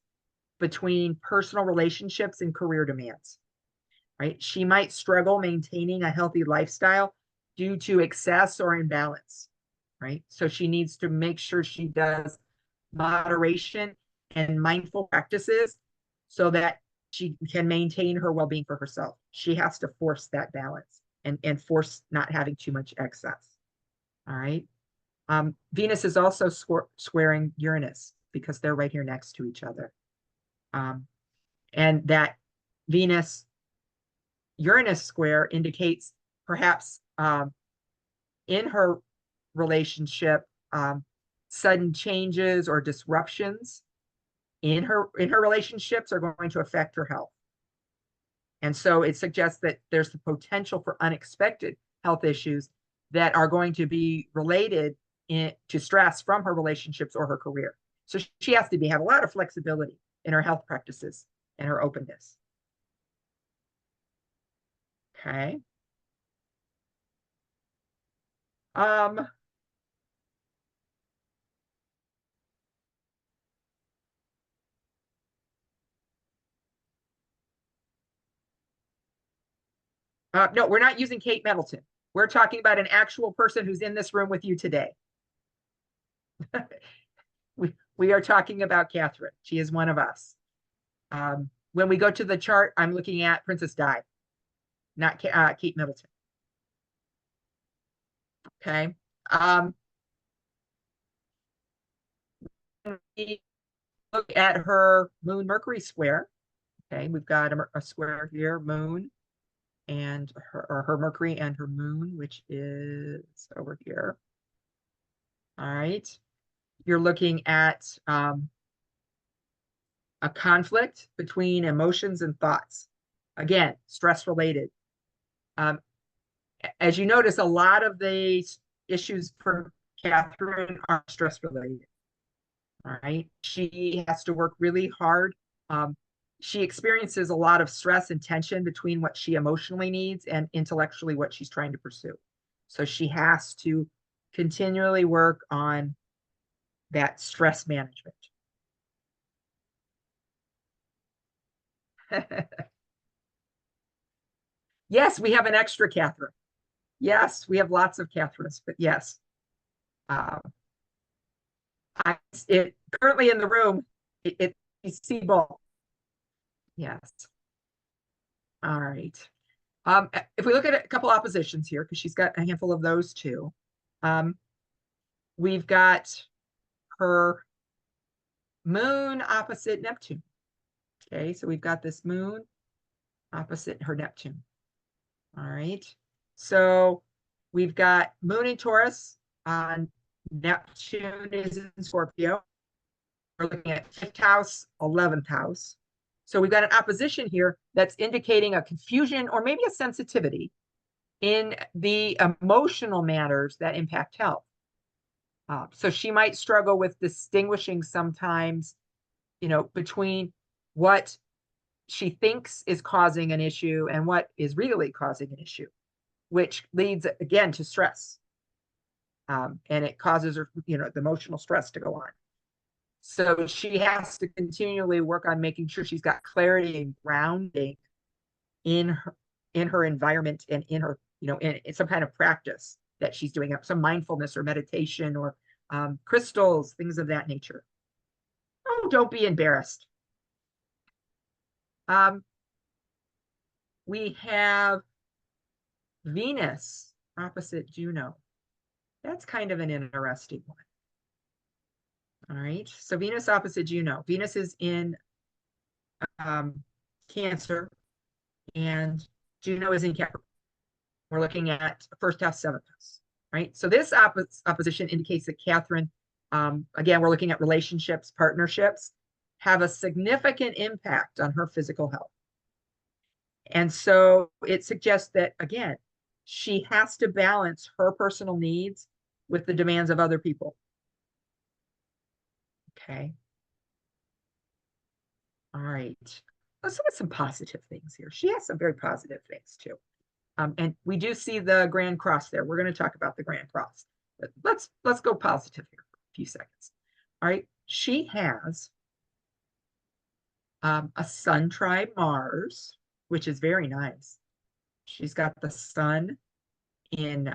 between personal relationships and career demands. Right? She might struggle maintaining a healthy lifestyle due to excess or imbalance. Right? So she needs to make sure she does moderation and mindful practices so that she can maintain her well-being for herself. She has to force that balance and force not having too much excess. All right. Venus is also squaring Uranus because they're right here next to each other. And that Venus Uranus square indicates perhaps in her relationship, sudden changes or disruptions in her relationships are going to affect her health. And so it suggests that there's the potential for unexpected health issues that are going to be related to stress from her relationships or her career. So she has to have a lot of flexibility in her health practices and her openness. Okay. No, we're not using Kate Middleton. We're talking about an actual person who's in this room with you today. we are talking about Catherine. She is one of us. When we go to the chart, I'm looking at Princess Di, not Kate Middleton. Okay. We look at her Moon Mercury square. Okay, we've got a square here, Moon, and her Mercury and her Moon, which is over here. All right. You're looking at a conflict between emotions and thoughts. Again, stress related. As you notice, a lot of the issues for Catherine are stress related. All right. She has to work really hard. She experiences a lot of stress and tension between what she emotionally needs and intellectually what she's trying to pursue. So she has to continually work on that stress management. Yes, we have an extra Catherine. Yes, we have lots of Catherines, but yes. Currently in the room, it's C-ball. Yes. All right. If we look at a couple oppositions here, because she's got a handful of those too. We've got her Moon opposite Neptune. Okay, so we've got this Moon opposite her Neptune. All right. So we've got Moon in Taurus, Neptune is in Scorpio. We're looking at 5th house, 11th house. So we've got an opposition here that's indicating a confusion or maybe a sensitivity in the emotional matters that impact health. So she might struggle with distinguishing sometimes, between what she thinks is causing an issue and what is really causing an issue, which leads again to stress. And it causes her, the emotional stress to go on. So she has to continually work on making sure she's got clarity and grounding in her environment and in her, in some kind of practice that she's doing, some mindfulness or meditation or crystals, things of that nature. Oh, don't be embarrassed. We have Venus opposite Juno. That's kind of an interesting one. All right, so Venus opposite Juno. Venus is in Cancer and Juno is in Capricorn. We're looking at 1st house, 7th house, right? So this opposition indicates that Catherine, again, we're looking at relationships, partnerships, have a significant impact on her physical health. And so it suggests that, again, she has to balance her personal needs with the demands of other people. Okay. All right. Let's look at some positive things here. She has some very positive things too. And we do see the Grand Cross there. We're going to talk about the Grand Cross. But let's go positive here for a few seconds. All right. She has a Sun trine Mars, which is very nice. She's got the Sun in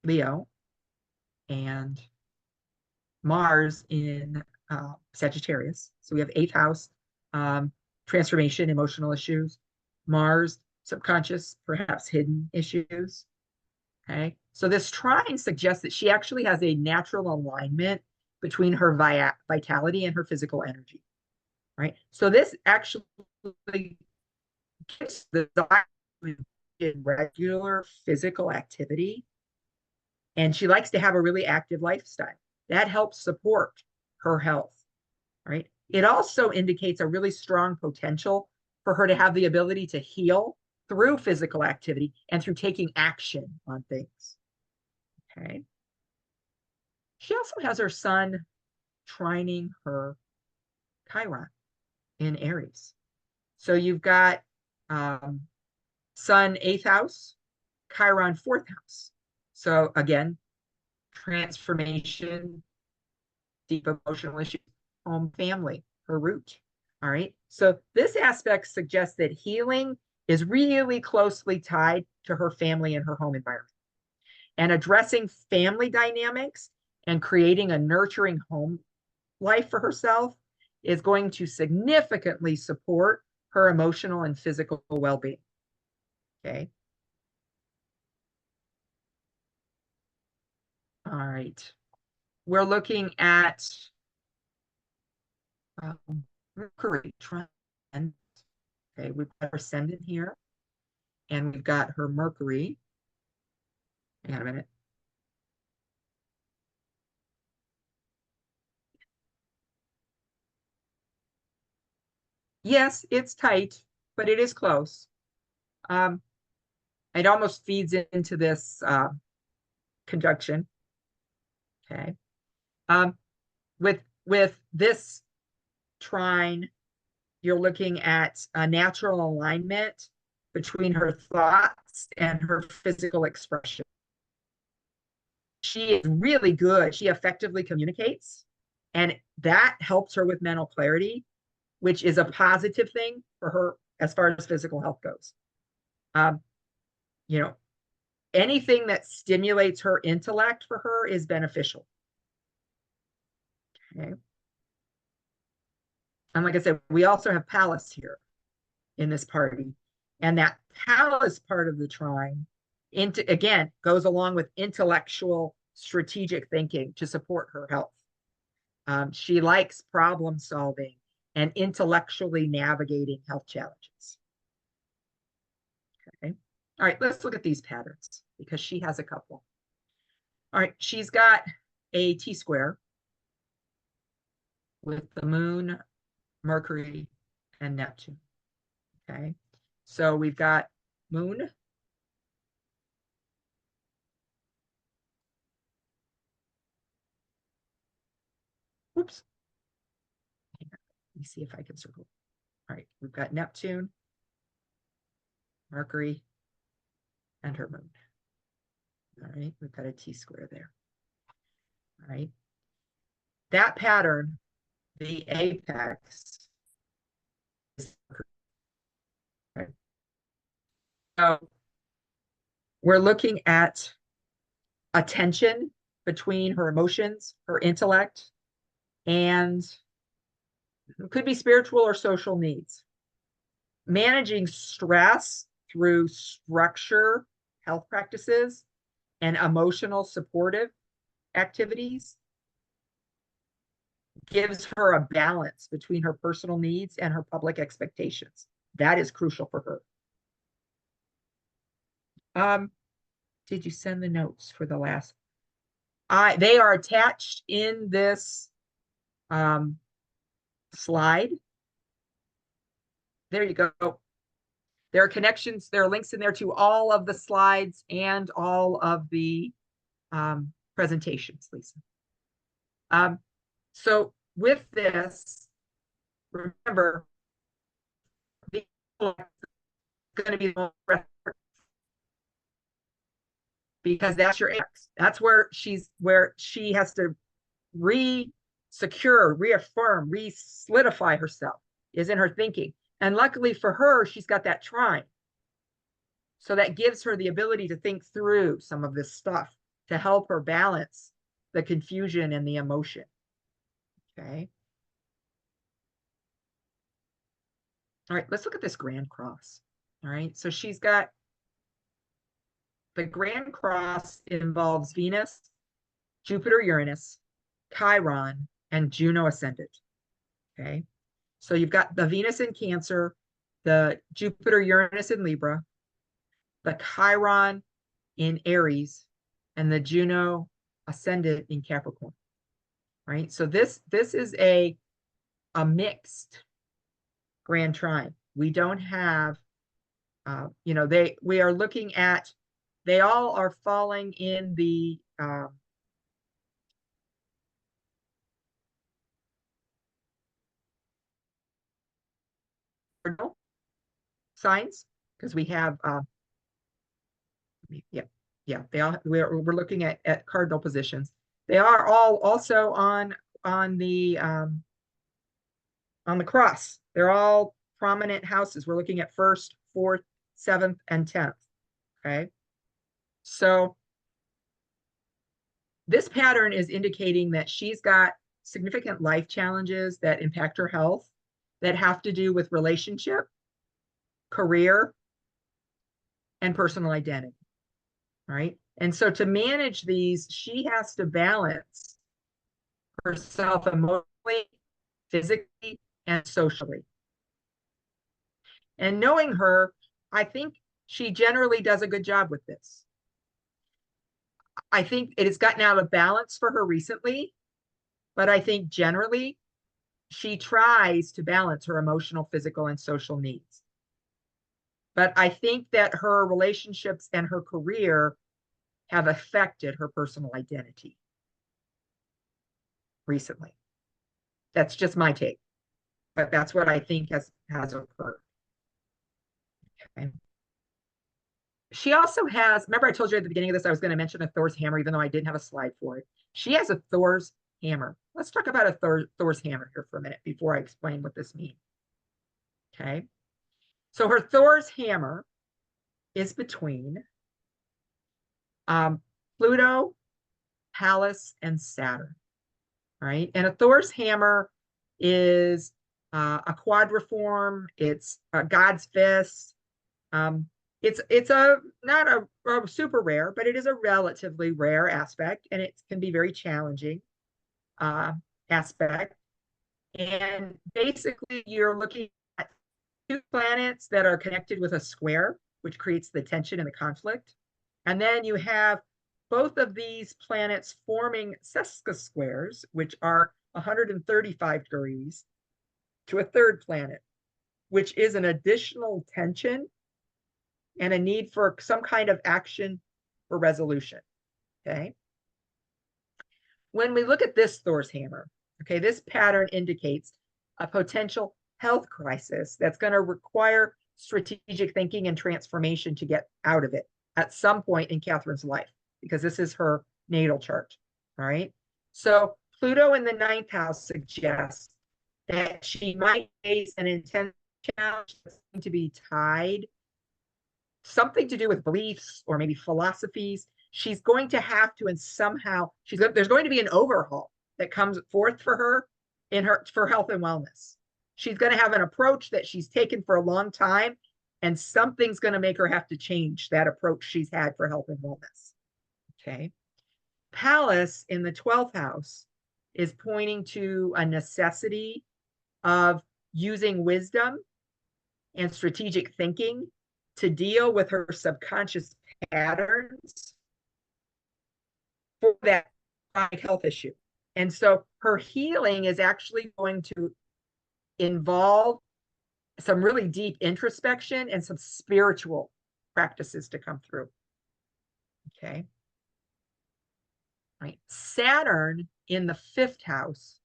Leo and Mars in Sagittarius. So we have 8th house, transformation, emotional issues. Mars, subconscious, perhaps hidden issues. Okay. So this trine suggests that she actually has a natural alignment between her vitality and her physical energy. Right. So this actually gives the desire in regular physical activity. And she likes to have a really active lifestyle. That helps support her health. Right. It also indicates a really strong potential for her to have the ability to heal through physical activity and through taking action on things. Okay. She also has her Sun trining her Chiron in Aries. So you've got Sun 8th house, Chiron 4th house. So again, transformation, deep emotional issues, home, family, her root. All right. So this aspect suggests that healing is really closely tied to her family and her home environment. And addressing family dynamics and creating a nurturing home life for herself is going to significantly support her emotional and physical well-being. Okay. All right. We're looking at Mercury trine. Okay, we've got her ascendant here, and we've got her Mercury. Hang on a minute. Yes, it's tight, but it is close. It almost feeds into this conjunction. Okay. With this trine, you're looking at a natural alignment between her thoughts and her physical expression. She is really good. She effectively communicates, and that helps her with mental clarity, which is a positive thing for her as far as physical health goes. You know, anything that stimulates her intellect for her is beneficial. Okay. And like I said, we also have Pallas here in this party. And that Pallas part of the trine, again, goes along with intellectual strategic thinking to support her health. She likes problem solving and intellectually navigating health challenges. Okay. All right, let's look at these patterns because she has a couple. All right, she's got a T-square with the Moon, Mercury, and Neptune. Okay, so we've got Moon, whoops. Let me see if I can circle. All right, we've got Neptune, Mercury, and her Moon. All right, we've got a T-square there. All right, that pattern, the apex, is okay. So we're looking at a tension between her emotions, her intellect, and it could be spiritual or social needs. Managing stress through structure, health practices, and emotional supportive activities gives her a balance between her personal needs and her public expectations. That is crucial for her. Did you send the notes for the last? They are attached in this slide. There you go. There are connections, there are links in there to all of the slides and all of the presentations, Lisa. So with this, remember, the going to be because that's your X. That's where she has to secure, reaffirm, solidify herself, is in her thinking. And luckily for her, she's got that trine. So that gives her the ability to think through some of this stuff to help her balance the confusion and the emotion. Okay. All right, let's look at this Grand Cross. All right, so she's got the Grand Cross involves Venus, Jupiter, Uranus, Chiron, and Juno ascendant. Okay, so you've got the Venus in Cancer, the Jupiter, Uranus in Libra, the Chiron in Aries, and the Juno ascendant in Capricorn. Right, so this is a mixed grand trine. We don't have, you know, we are looking at, they all are falling in the cardinal signs, because we have we're looking at cardinal positions. They are all also on the cross. They're all prominent houses. We're looking at 1st, 4th, 7th, and 10th. Okay, so this pattern is indicating that she's got significant life challenges that impact her health, that have to do with relationship, career, and personal identity. All right. And so to manage these, she has to balance herself emotionally, physically, and socially. And knowing her, I think she generally does a good job with this. I think it has gotten out of balance for her recently, but I think generally she tries to balance her emotional, physical, and social needs. But I think that her relationships and her career have affected her personal identity recently. That's just my take, but that's what I think has occurred. Okay. She also has, remember I told you at the beginning of this, I was going to mention a Thor's hammer, even though I didn't have a slide for it. She has a Thor's hammer. Let's talk about a Thor's hammer here for a minute before I explain what this means. Okay. So her Thor's hammer is between Pluto, Pallas, and Saturn. Right. And a Thor's hammer is a quadriform. It's God's fist. It's not a super rare, but it is a relatively rare aspect, and it can be very challenging aspect. And basically, you're looking at 2 planets that are connected with a square, which creates the tension and the conflict. And then you have both of these planets forming sesquisquares, which are 135 degrees to a 3rd planet, which is an additional tension and a need for some kind of action or resolution. Okay. When we look at this Thor's hammer, okay, this pattern indicates a potential health crisis that's going to require strategic thinking and transformation to get out of it at some point in Catherine's life, because this is her natal chart. All right. So Pluto in the 9th house suggests that she might face an intense challenge that's going to be tied, something to do with beliefs or maybe philosophies. She's going to have to, and somehow there's going to be an overhaul that comes forth for her for health and wellness. She's going to have an approach that she's taken for a long time, and something's going to make her have to change that approach she's had for health and wellness. Okay. Pallas in the 12th house is pointing to a necessity of using wisdom and strategic thinking to deal with her subconscious patterns for that chronic health issue. And so her healing is actually going to involve some really deep introspection and some spiritual practices to come through. Okay. Right. Saturn in the 5th house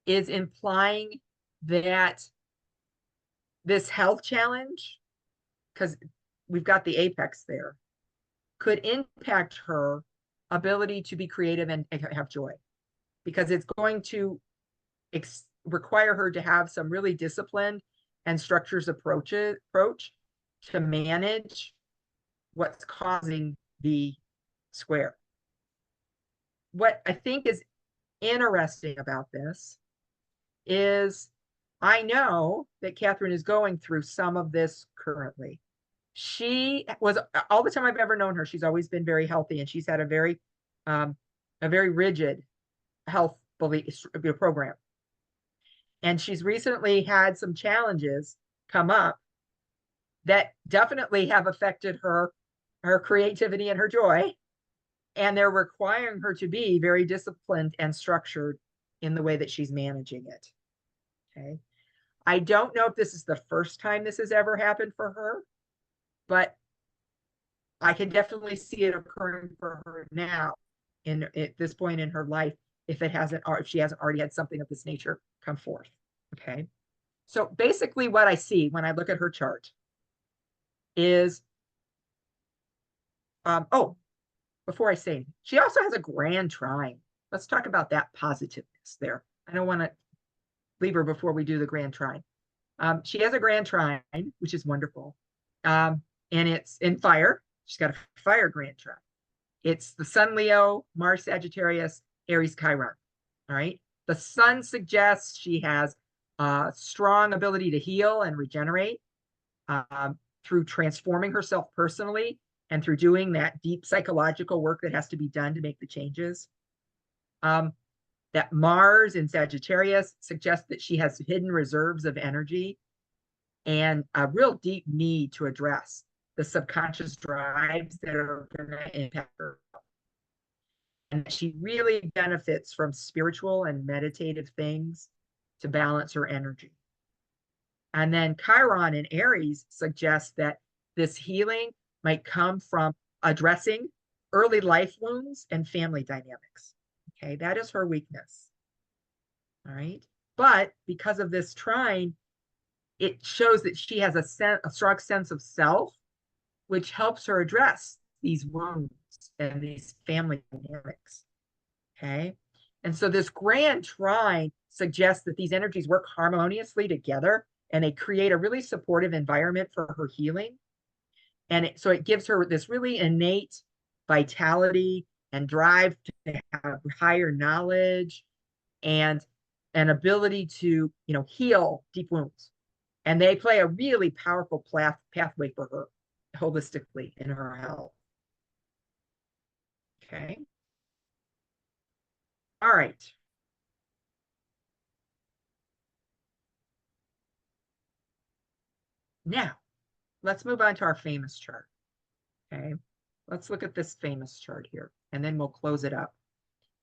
is implying that this health challenge, because we've got the apex there, could impact her ability to be creative and have joy, because it's going to require her to have some really disciplined and structures approach to manage what's causing the square. What I think is interesting about this is I know that Catherine is going through some of this currently. She was, all the time I've ever known her, she's always been very healthy, and she's had a very rigid health belief program. And she's recently had some challenges come up that definitely have affected her creativity and her joy. And they're requiring her to be very disciplined and structured in the way that she's managing it. Okay. I don't know if this is the first time this has ever happened for her, but I can definitely see it occurring for her now at this point in her life, if she hasn't already had something of this nature come forth. Okay. So basically what I see when I look at her chart is, before I say, she also has a grand trine. Let's talk about that positiveness there. I don't want to leave her before we do the grand trine. She has a grand trine, which is wonderful. And it's in fire. She's got a fire grand trine. It's the Sun Leo, Mars Sagittarius, Aries Chiron. All right. The Sun suggests she has a strong ability to heal and regenerate through transforming herself personally and through doing that deep psychological work that has to be done to make the changes. That Mars in Sagittarius suggests that she has hidden reserves of energy and a real deep need to address the subconscious drives that are going to impact her. And she really benefits from spiritual and meditative things to balance her energy. And then Chiron in Aries suggests that this healing might come from addressing early life wounds and family dynamics. Okay, that is her weakness. All right. But because of this trine, it shows that she has a strong sense of self, which helps her address these wounds and these family dynamics. Okay. And so this grand trine suggests that these energies work harmoniously together and they create a really supportive environment for her healing. And so it gives her this really innate vitality and drive to have higher knowledge and an ability to, heal deep wounds. And they play a really powerful pathway for her holistically in her health. Okay. All right. Now, let's move on to our famous chart. Okay. Let's look at this famous chart here, and then we'll close it up.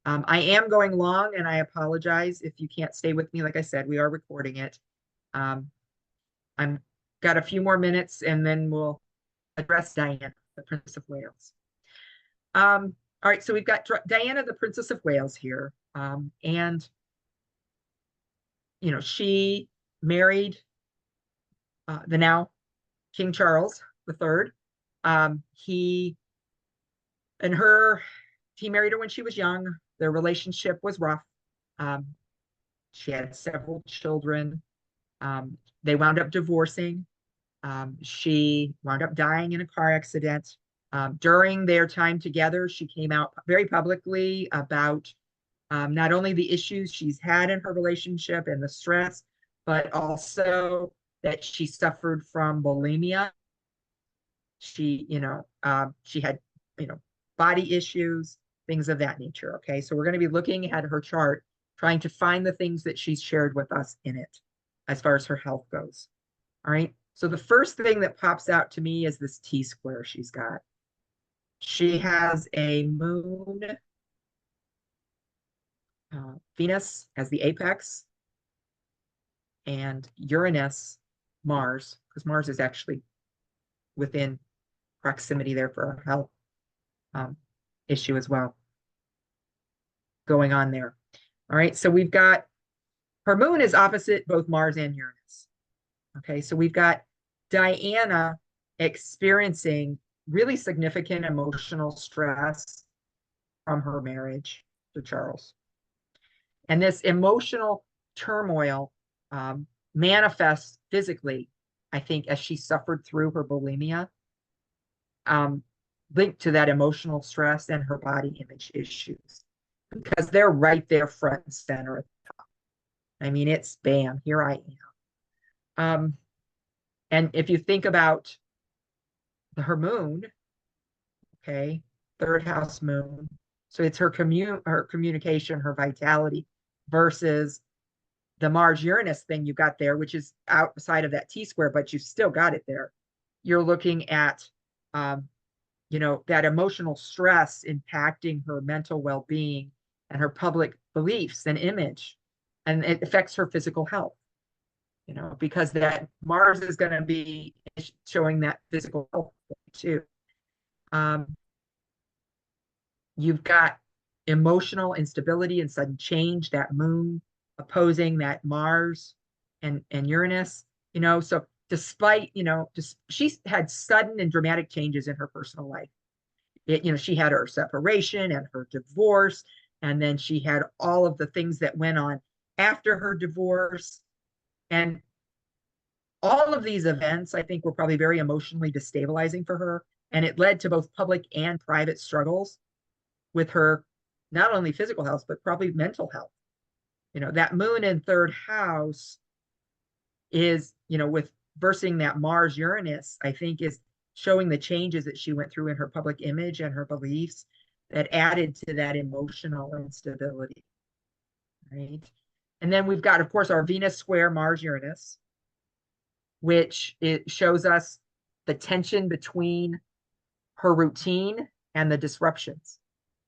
I am going long, and I apologize if you can't stay with me. Like I said, we are recording it. I'm got a few more minutes, and then we'll address Diana, the Princess of Wales. All right, so we've got Diana, the Princess of Wales here. And, she married the now King Charles III. He married her when she was young. Their relationship was rough. She had several children. They wound up divorcing. She wound up dying in a car accident. During their time together, she came out very publicly about not only the issues she's had in her relationship and the stress, but also that she suffered from bulimia. She had, body issues, things of that nature. Okay, so we're going to be looking at her chart, trying to find the things that she's shared with us in it as far as her health goes. All right, so the first thing that pops out to me is this T-square she's got. She has a moon, Venus as the apex, and Uranus, Mars, because Mars is actually within proximity there for a health issue as well going on there. All right, so we've got her moon is opposite both Mars and Uranus. Okay, so we've got Diana experiencing really significant emotional stress from her marriage to Charles. And this emotional turmoil manifests physically, I think, as she suffered through her bulimia, linked to that emotional stress and her body image issues, because they're right there front and center at the top. I mean, it's bam, here I am. And if you think about her moon, okay, third house moon, so it's her communication, her vitality, versus the Mars Uranus thing you got there, which is outside of that T-square, but you still got it there. You're looking at, that emotional stress impacting her mental well-being and her public beliefs and image, and it affects her physical health. Because that Mars is going to be showing that physical health too. You've got emotional instability and sudden change, that moon opposing that Mars and Uranus, so despite, she's had sudden and dramatic changes in her personal life. She had her separation and her divorce, and then she had all of the things that went on after her divorce. And all of these events, I think, were probably very emotionally destabilizing for her. And it led to both public and private struggles with her, not only physical health, but probably mental health. That moon in third house is, with versing that Mars Uranus, I think is showing the changes that she went through in her public image and her beliefs that added to that emotional instability. Right. And then we've got, of course, our Venus square Mars Uranus, which it shows us the tension between her routine and the disruptions.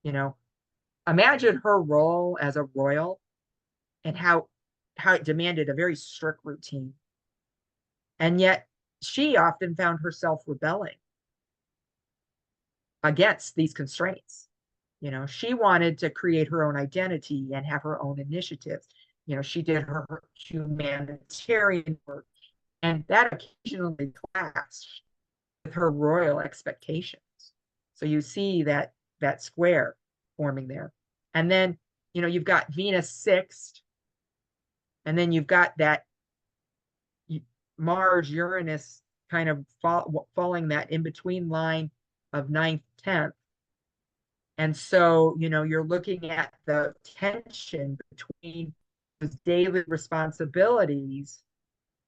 Imagine her role as a royal and how it demanded a very strict routine. And yet she often found herself rebelling against these constraints. She wanted to create her own identity and have her own initiatives. She did her humanitarian work, and that occasionally clashed with her royal expectations. So you see that square forming there. And then, you've got Venus sixth, and then you've got that Mars Uranus kind of falling that in between line of 9th, 10th. And so, you're looking at the tension between those daily responsibilities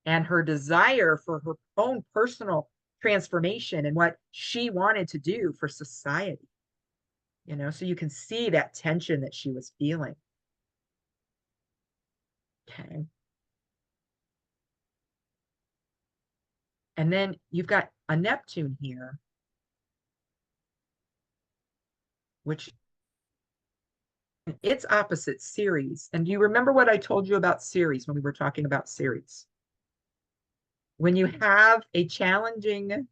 and her desire for her own personal transformation and what she wanted to do for society. So you can see that tension that she was feeling. Okay. And then you've got a Neptune here, which it's opposite Ceres. And do you remember what I told you about Ceres when we were talking about Ceres? When you have a challenging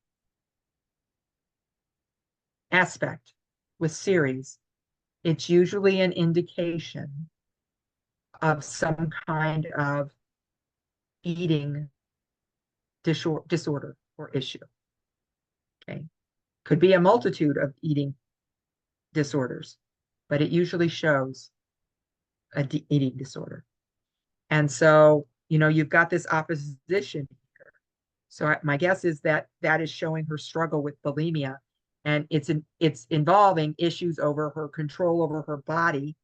aspect with Ceres, it's usually an indication of some kind of eating disorder or issue. Okay. Could be a multitude of eating disorders, but it usually shows a eating disorder. And so, you've got this opposition here. So my guess is that is showing her struggle with bulimia, and it's involving issues over her control over her body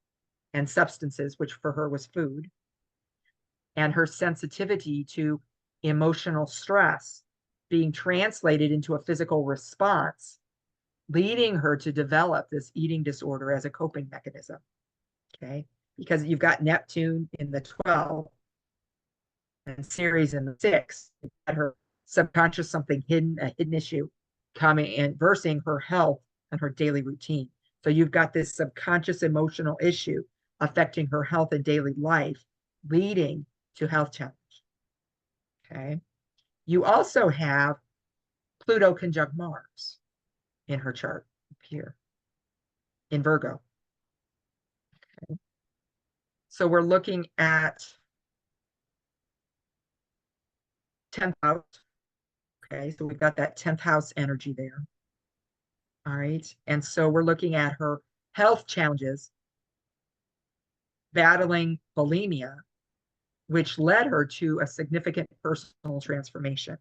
and substances, which for her was food, and her sensitivity to emotional stress being translated into a physical response, leading her to develop this eating disorder as a coping mechanism. Okay, because you've got Neptune in the 12th and Ceres in the 6th. You've got her subconscious, something hidden, a hidden issue coming and versing her health and her daily routine. So you've got this subconscious emotional issue affecting her health and daily life, leading to health challenge. Okay. You also have Pluto conjunct Mars in her chart up here in Virgo. Okay. So we're looking at 10th house. Okay, so we've got that 10th house energy there. All right. And so we're looking at her health challenges, battling bulimia, which led her to a significant personal transformation.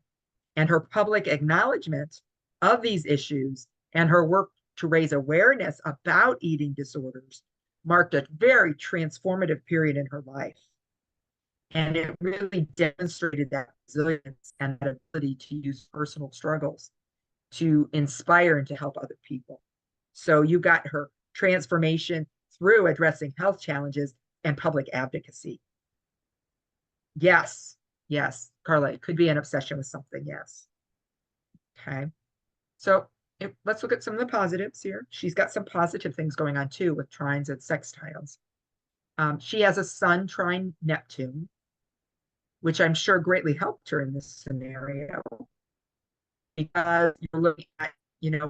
And her public acknowledgement of these issues and her work to raise awareness about eating disorders marked a very transformative period in her life. And it really demonstrated that resilience and that ability to use personal struggles to inspire and to help other people. So you got her transformation through addressing health challenges and public advocacy. Yes, yes, Carla, it could be an obsession with something, yes. Okay, so let's look at some of the positives here. She's got some positive things going on too with trines and sextiles. She has a sun trine Neptune, which I'm sure greatly helped her in this scenario, because you're looking at,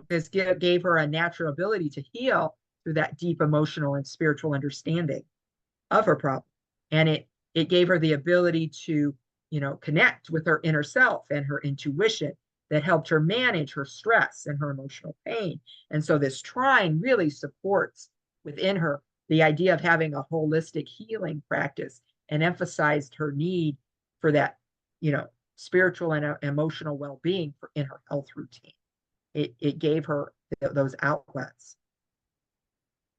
this gave her a natural ability to heal through that deep emotional and spiritual understanding of her problem. And it gave her the ability to, connect with her inner self and her intuition that helped her manage her stress and her emotional pain. And so this trine really supports within her the idea of having a holistic healing practice and emphasized her need for that, spiritual and emotional well-being in her health routine. It gave her those outlets.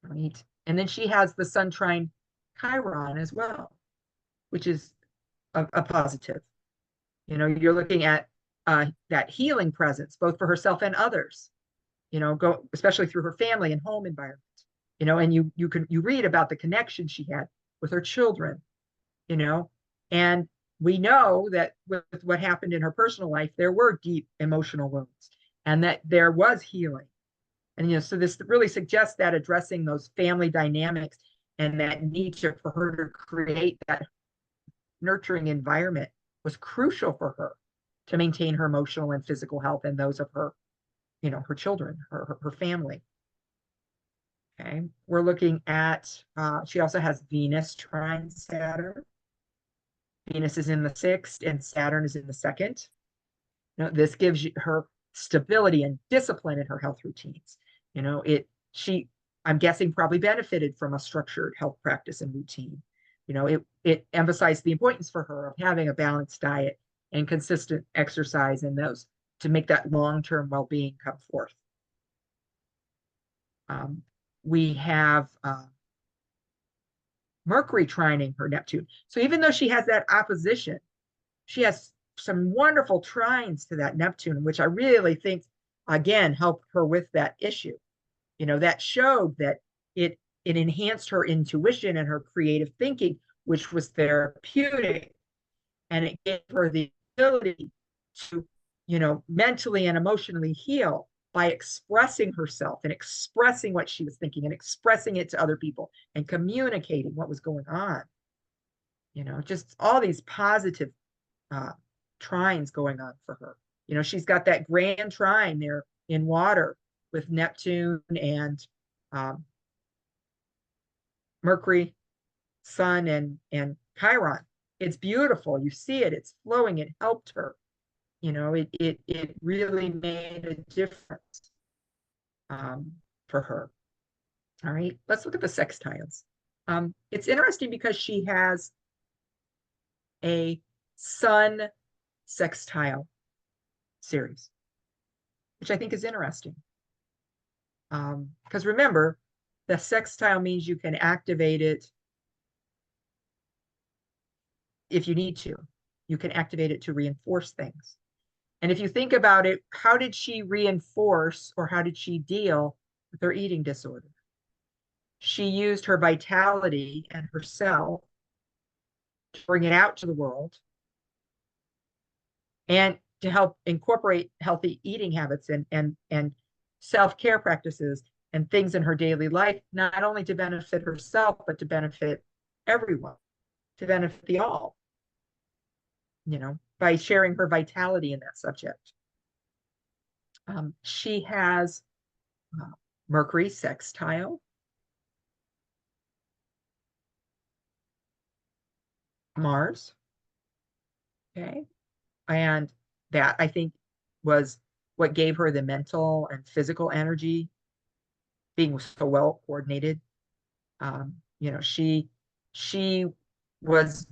Right. And then she has the sun trine Chiron as well, which is a positive. You're looking at that healing presence, both for herself and others, especially through her family and home environment, and you read about the connection she had with her children, and we know that with what happened in her personal life, there were deep emotional wounds and that there was healing. And, so this really suggests that addressing those family dynamics and that need for her to create that nurturing environment was crucial for her to maintain her emotional and physical health and those of her, her children, her family. Okay, we're looking at, she also has Venus trine Saturn. Venus is in the 6th and Saturn is in the 2nd. This gives her stability and discipline in her health routines. I'm guessing probably benefited from a structured health practice and routine. It emphasized the importance for her of having a balanced diet and consistent exercise in those to make that long-term well-being come forth. We have Mercury trining her Neptune. So even though she has that opposition, she has some wonderful trines to that Neptune, which I really think, again, helped her with that issue. That showed that it enhanced her intuition and her creative thinking, which was therapeutic. And it gave her the ability to, mentally and emotionally heal by expressing herself and expressing what she was thinking and expressing it to other people and communicating what was going on. Just all these positive trines going on for her. She's got that grand trine there in water with Neptune and Mercury, Sun, and Chiron. It's beautiful. You see it. It's flowing. It helped her. It really made a difference for her. All right. Let's look at the sextiles. It's interesting because she has a Sun sextile series, which I think is interesting. Because remember, the sextile means you can activate it if you need to. You can activate it to reinforce things. And if you think about it, how did she reinforce or how did she deal with her eating disorder? She used her vitality and herself to bring it out to the world and to help incorporate healthy eating habits and self-care practices and things in her daily life, not only to benefit herself, but to benefit everyone, to benefit the all. by sharing her vitality in that subject. She has Mercury sextile, Mars. Okay. And that, I think, was what gave her the mental and physical energy, being so well coordinated. You know, she was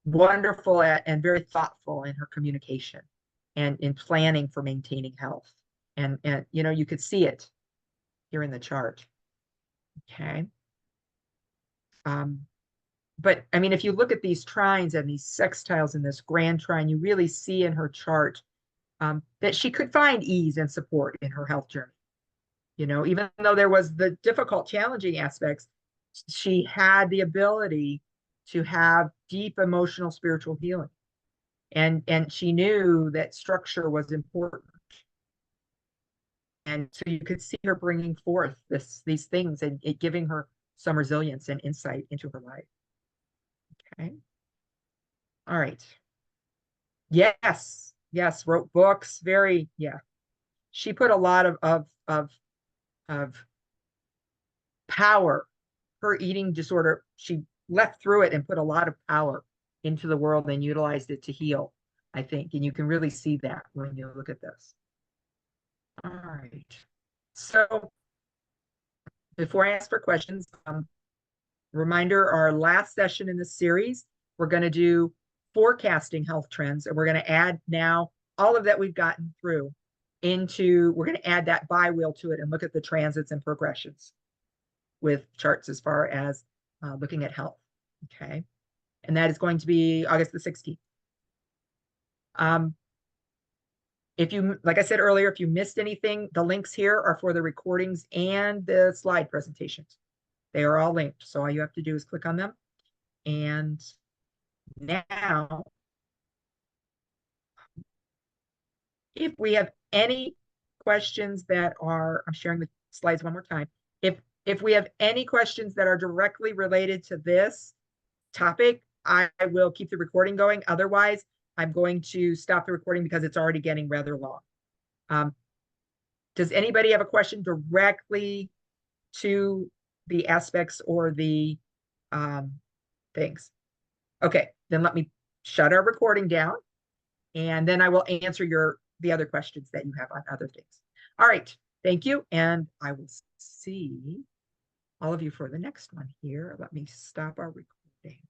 wonderful at and very thoughtful in her communication and in planning for maintaining health. And you know, you could see it here in the chart. Okay. But I mean, if you look at these trines and these sextiles in this grand trine, you really see in her chart that she could find ease and support in her health journey. You know, even though there was the difficult, challenging aspects, she had the ability to have deep emotional, spiritual healing. And she knew that structure was important. And so you could see her bringing forth these things and it giving her some resilience and insight into her life. Okay. All right. Yes. Yes. Wrote books. Very, yeah. She put a lot of power. Her eating disorder, she left through it and put a lot of power into the world and utilized it to heal, I think. And you can really see that when you look at this. All right. So before I ask for questions, reminder, our last session in this series, we're going to do forecasting health trends, and we're going to add now all of that we've gotten through into, we're going to add that bi-wheel to it and look at the transits and progressions with charts as far as looking at health. Okay. And that is going to be August the 16th. If you, like I said earlier, if you missed anything, the links here are for the recordings and the slide presentations. They are all linked. So all you have to do is click on them. And now, if we have any questions that are, I'm sharing the slides one more time. If we have any questions that are directly related to this topic, I will keep the recording going. Otherwise, I'm going to stop the recording because it's already getting rather long. Does anybody have a question directly to the aspects or the things? Okay, then let me shut our recording down, and then I will answer the other questions that you have on other things. All right, thank you, and I will see all of you for the next one here. Let me stop our recording.